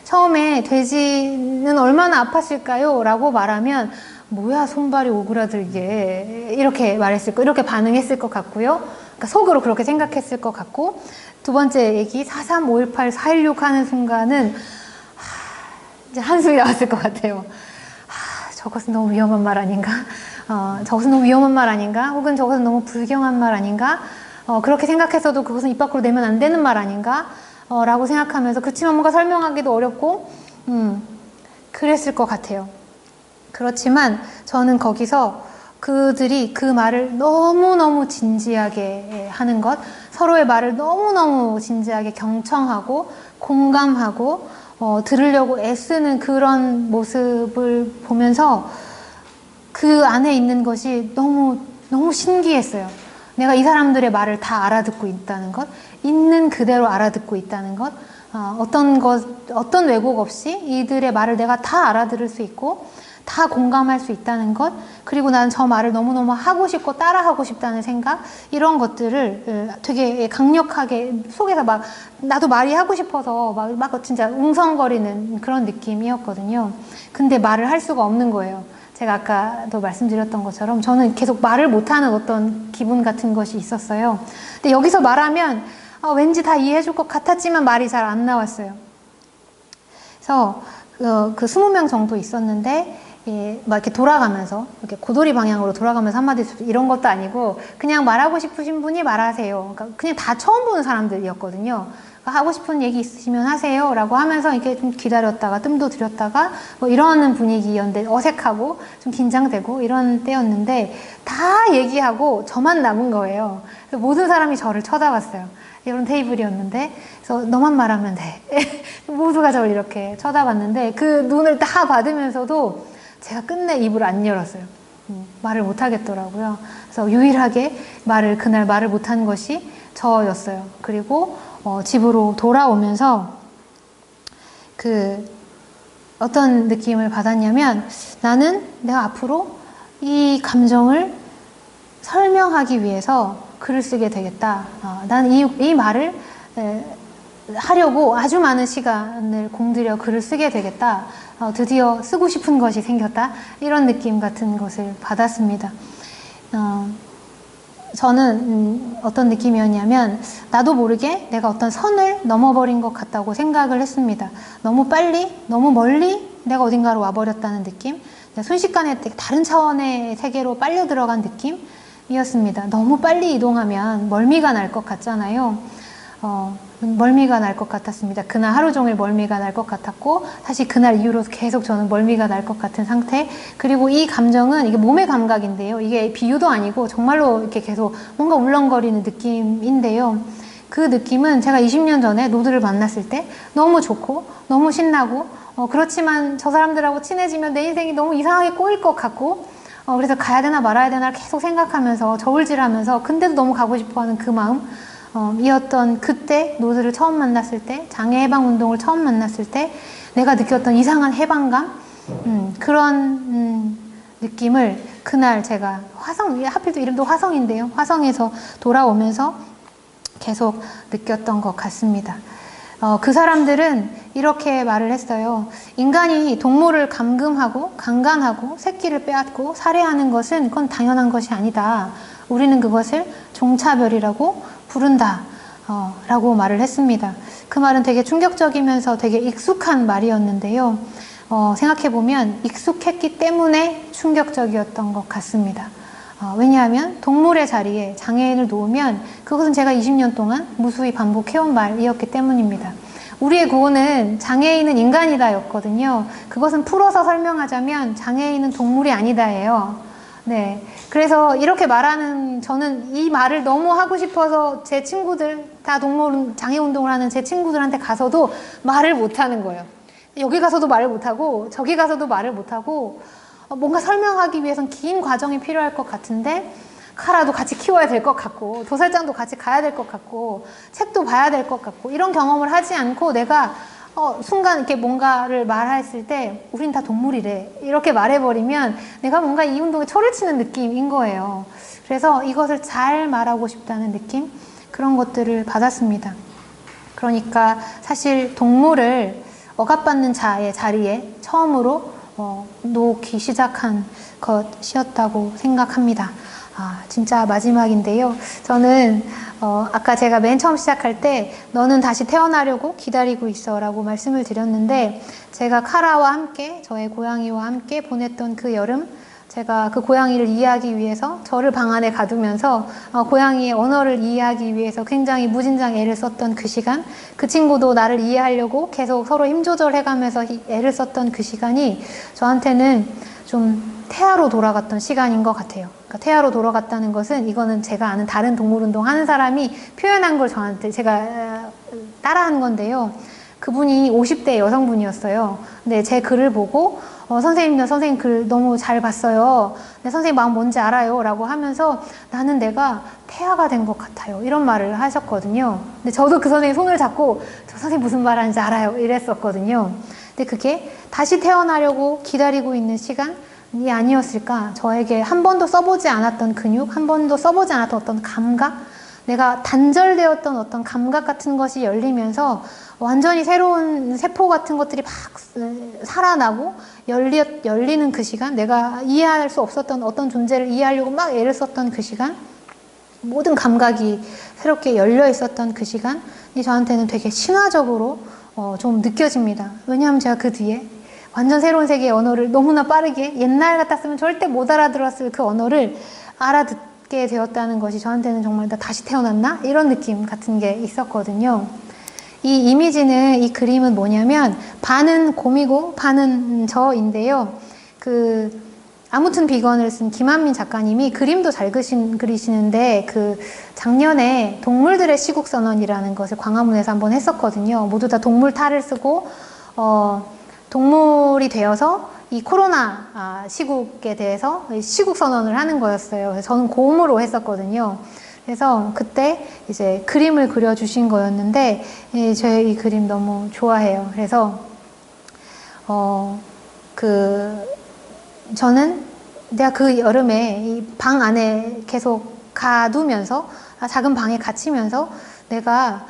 처음에 돼지는 얼마나 아팠을까요? 라고 말하면 뭐야 손발이 오그라들게 이렇게 이렇게 반응했을 것 같고요. 그러니까 속으로 그렇게 생각했을 것 같고, 두 번째 얘기 43, 518, 416 하는 순간은 이제 한숨이 나왔을 것 같아요. 저것은 너무 위험한 말 아닌가? 저것은 너무 위험한 말 아닌가? 혹은 저것은 너무 불경한 말 아닌가? 그렇게 생각했어도 그것은 입 밖으로 내면 안 되는 말 아닌가? 라고 생각하면서, 그치만 뭔가 설명하기도 어렵고 그랬을 것 같아요. 그렇지만 저는 거기서 그들이 그 말을 너무너무 진지하게 하는 것, 서로의 말을 너무너무 진지하게 경청하고 공감하고 들으려고 애쓰는 그런 모습을 보면서 그 안에 있는 것이 너무 신기했어요. 내가 이 사람들의 말을 다 알아듣고 있다는 것, 있는 그대로 알아듣고 있다는 것, 어떤 왜곡 없이 이들의 말을 내가 다 알아들을 수 있고 다 공감할 수 있다는 것, 그리고 나는 저 말을 너무너무 하고 싶고 따라하고 싶다는 생각, 이런 것들을 되게 강력하게 속에서 나도 말이 하고 싶어서 막 진짜 웅성거리는 그런 느낌이었거든요. 근데 말을 할 수가 없는 거예요. 제가 아까도 말씀드렸던 것처럼 저는 계속 말을 못하는 어떤 기분 같은 것이 있었어요. 근데 여기서 말하면 왠지 다 이해해줄 것 같았지만 말이 잘 안 나왔어요. 그래서 그 20명 정도 있었는데, 막 이렇게 돌아가면서, 이렇게 고돌이 방향으로 돌아가면서 한마디 이런 것도 아니고, 그냥 말하고 싶으신 분이 말하세요. 그러니까 그냥 다 처음 보는 사람들이었거든요. 그러니까 하고 싶은 얘기 있으시면 하세요. 라고 하면서 이렇게 좀 기다렸다가, 뜸도 들였다가, 뭐 이러는 분위기였는데, 어색하고, 좀 긴장되고, 이런 때였는데, 다 얘기하고 저만 남은 거예요. 그래서 모든 사람이 저를 쳐다봤어요. 이런 테이블이었는데, 그래서 너만 말하면 돼. 모두가 저를 이렇게 쳐다봤는데, 그 눈을 다 받으면서도 제가 끝내 입을 안 열었어요. 말을 못 하겠더라고요. 그래서 유일하게 그날 말을 못한 것이 저였어요. 그리고 집으로 돌아오면서 어떤 느낌을 받았냐면, 나는 내가 앞으로 이 감정을 설명하기 위해서 글을 쓰게 되겠다. 나는 이 말을 하려고 아주 많은 시간을 공들여 글을 쓰게 되겠다. 드디어 쓰고 싶은 것이 생겼다. 이런 느낌 같은 것을 받았습니다. 저는 어떤 느낌이었냐면 나도 모르게 내가 어떤 선을 넘어버린 것 같다고 생각을 했습니다. 너무 빨리, 너무 멀리 내가 어딘가로 와버렸다는 느낌, 순식간에 다른 차원의 세계로 빨려 들어간 느낌이었습니다. 너무 빨리 이동하면 멀미가 날 것 같잖아요. 멀미가 날 것 같았습니다. 그날 하루 종일 멀미가 날 것 같았고, 사실 그날 이후로 계속 저는 멀미가 날 것 같은 상태. 그리고 이 감정은 이게 몸의 감각인데요. 이게 비유도 아니고 정말로 이렇게 계속 뭔가 울렁거리는 느낌인데요. 그 느낌은 제가 20년 전에 노드를 만났을 때 너무 좋고 너무 신나고, 그렇지만 저 사람들하고 친해지면 내 인생이 너무 이상하게 꼬일 것 같고, 그래서 가야 되나 말아야 되나 계속 생각하면서 저울질하면서 근데도 너무 가고 싶어하는 그 마음, 이었던 그때 노드를 처음 만났을 때, 장애 해방 운동을 처음 만났을 때 내가 느꼈던 이상한 해방감, 그런 느낌을 그날 제가 하필 또 이름도 화성인데요, 화성에서 돌아오면서 계속 느꼈던 것 같습니다. 그 사람들은 이렇게 말을 했어요. 인간이 동물을 감금하고 강간하고 새끼를 빼앗고 살해하는 것은 그건 당연한 것이 아니다. 우리는 그것을 종차별이라고 부른다. 라고 말을 했습니다. 그 말은 되게 충격적이면서 되게 익숙한 말이었는데요. 생각해보면 익숙했기 때문에 충격적이었던 것 같습니다. 왜냐하면 동물의 자리에 장애인을 놓으면 그것은 제가 20년 동안 무수히 반복해온 말이었기 때문입니다. 우리의 구호는 장애인은 인간이다 였거든요. 그것은 풀어서 설명하자면 장애인은 동물이 아니다 예요. 네. 그래서 이렇게 말하는, 저는 이 말을 너무 하고 싶어서 제 친구들, 다 장애 운동을 하는 제 친구들한테 가서도 말을 못하는 거예요. 여기 가서도 말을 못하고 저기 가서도 말을 못하고, 뭔가 설명하기 위해선 긴 과정이 필요할 것 같은데, 카라도 같이 키워야 될 것 같고, 도살장도 같이 가야 될 것 같고, 책도 봐야 될 것 같고, 이런 경험을 하지 않고 내가 순간 이렇게 뭔가를 말했을 때 우린 다 동물이래 이렇게 말해버리면 내가 뭔가 이 운동에 초를 치는 느낌인 거예요. 그래서 이것을 잘 말하고 싶다는 느낌, 그런 것들을 받았습니다. 그러니까 사실 동물을 억압받는 자의 자리에 처음으로 놓기 시작한 것이었다고 생각합니다. 진짜 마지막인데요. 저는 아까 제가 맨 처음 시작할 때 너는 다시 태어나려고 기다리고 있어 라고 말씀을 드렸는데, 제가 카라와 함께, 저의 고양이와 함께 보냈던 그 여름, 제가 그 고양이를 이해하기 위해서 저를 방 안에 가두면서 고양이의 언어를 이해하기 위해서 굉장히 무진장 애를 썼던 그 시간, 그 친구도 나를 이해하려고 계속 서로 힘 조절해가면서 애를 썼던 그 시간이 저한테는 좀 태아로 돌아갔던 시간인 것 같아요. 그러니까 태아로 돌아갔다는 것은, 이거는 제가 아는 다른 동물운동 하는 사람이 표현한 걸 저한테 제가 따라한 건데요. 그분이 50대 여성분이었어요. 근데 제 글을 보고 선생님 글 너무 잘 봤어요. 근데 선생님 마음 뭔지 알아요 라고 하면서 나는 내가 태아가 된 것 같아요 이런 말을 하셨거든요. 근데 저도 그 선생님 손을 잡고 저 선생님 무슨 말 하는지 알아요 이랬었거든요. 근데 그게 다시 태어나려고 기다리고 있는 시간이 아니었을까. 저에게 한 번도 써보지 않았던 근육, 한 번도 써보지 않았던 어떤 감각, 내가 단절되었던 어떤 감각 같은 것이 열리면서 완전히 새로운 세포 같은 것들이 막 살아나고 열리는 그 시간, 내가 이해할 수 없었던 어떤 존재를 이해하려고 막 애를 썼던 그 시간, 모든 감각이 새롭게 열려 있었던 그 시간이 저한테는 되게 신화적으로 좀 느껴집니다. 왜냐하면 제가 그 뒤에 완전 새로운 세계의 언어를 너무나 빠르게, 옛날 같았으면 절대 못 알아들었을 그 언어를 알아듣게 되었다는 것이 저한테는 정말 나 다시 태어났나? 이런 느낌 같은 게 있었거든요. 이 이미지는, 이 그림은 뭐냐면 반은 곰이고 반은 저인데요. 아무튼 비건을 쓴 김한민 작가님이 그림도 잘 그리시는데, 작년에 동물들의 시국선언이라는 것을 광화문에서 한번 했었거든요. 모두 다 동물 탈을 쓰고 동물이 되어서 이 코로나 시국에 대해서 시국 선언을 하는 거였어요. 그래서 저는 곰으로 했었거든요. 그래서 그때 이제 그림을 그려주신 거였는데, 제가 이 그림 너무 좋아해요. 그래서 저는 내가 그 여름에 이 방 안에 계속 가두면서, 작은 방에 gat히면서 내가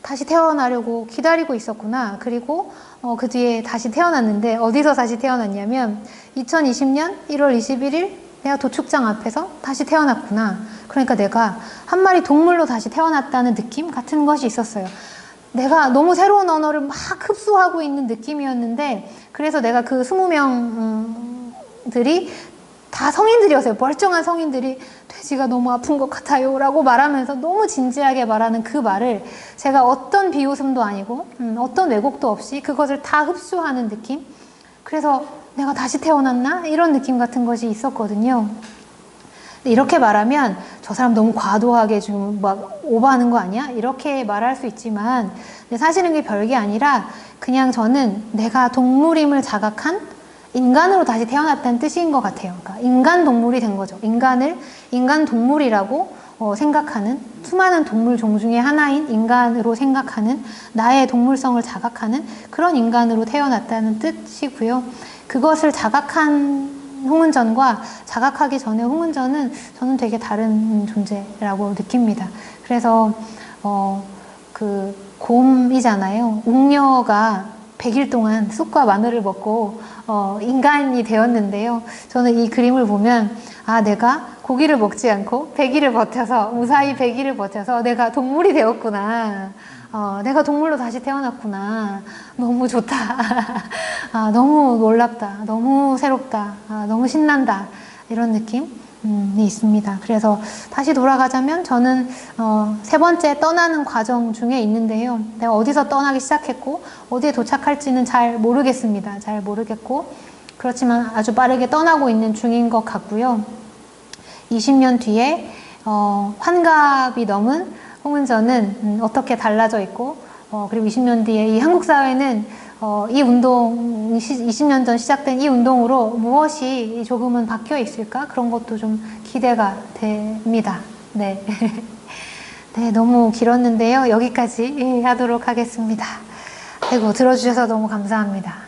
다시 태어나려고 기다리고 있었구나. 그리고 그 뒤에 다시 태어났는데, 어디서 다시 태어났냐면 2020년 1월 21일 내가 도축장 앞에서 다시 태어났구나. 그러니까 내가 한 마리 동물로 다시 태어났다는 느낌 같은 것이 있었어요. 내가 너무 새로운 언어를 막 흡수하고 있는 느낌이었는데, 그래서 내가 그 20명들이 다 성인들이었어요. 멀쩡한 성인들이 돼지가 너무 아픈 것 같아요 라고 말하면서 너무 진지하게 말하는 그 말을 제가 어떤 비웃음도 아니고 어떤 왜곡도 없이 그것을 다 흡수하는 느낌. 그래서 내가 다시 태어났나? 이런 느낌 같은 것이 있었거든요. 이렇게 말하면 저 사람 너무 과도하게 좀 막 오버하는 거 아니야? 이렇게 말할 수 있지만 사실은 그게 별게 아니라 그냥 저는 내가 동물임을 자각한 인간으로 다시 태어났다는 뜻인 것 같아요. 그러니까 인간 동물이 된 거죠. 인간을 인간 동물이라고 생각하는, 수많은 동물 종 중에 하나인 인간으로 생각하는, 나의 동물성을 자각하는 그런 인간으로 태어났다는 뜻이고요. 그것을 자각한 홍은전과 자각하기 전에 홍은전은 저는 되게 다른 존재라고 느낍니다. 그래서 그 곰이잖아요. 웅녀가 100일 동안 쑥과 마늘을 먹고 인간이 되었는데요. 저는 이 그림을 보면 내가 고기를 먹지 않고 100일을 버텨서, 무사히 100일을 버텨서 내가 동물이 되었구나. 내가 동물로 다시 태어났구나. 너무 좋다. 너무 놀랍다. 너무 새롭다. 너무 신난다. 이런 느낌이 있습니다. 그래서 다시 돌아가자면 저는 세 번째 떠나는 과정 중에 있는데요. 내가 어디서 떠나기 시작했고 어디에 도착할지는 잘 모르겠습니다. 잘 모르겠고, 그렇지만 아주 빠르게 떠나고 있는 중인 것 같고요. 20년 뒤에 환갑이 넘은 홍은전은 어떻게 달라져 있고, 그리고 20년 뒤에 이 한국 사회는 이 운동, 20년 전 시작된 이 운동으로 무엇이 조금은 바뀌어 있을까? 그런 것도 좀 기대가 됩니다. 네. 네, 너무 길었는데요. 여기까지 하도록 하겠습니다. 아이고, 들어주셔서 너무 감사합니다.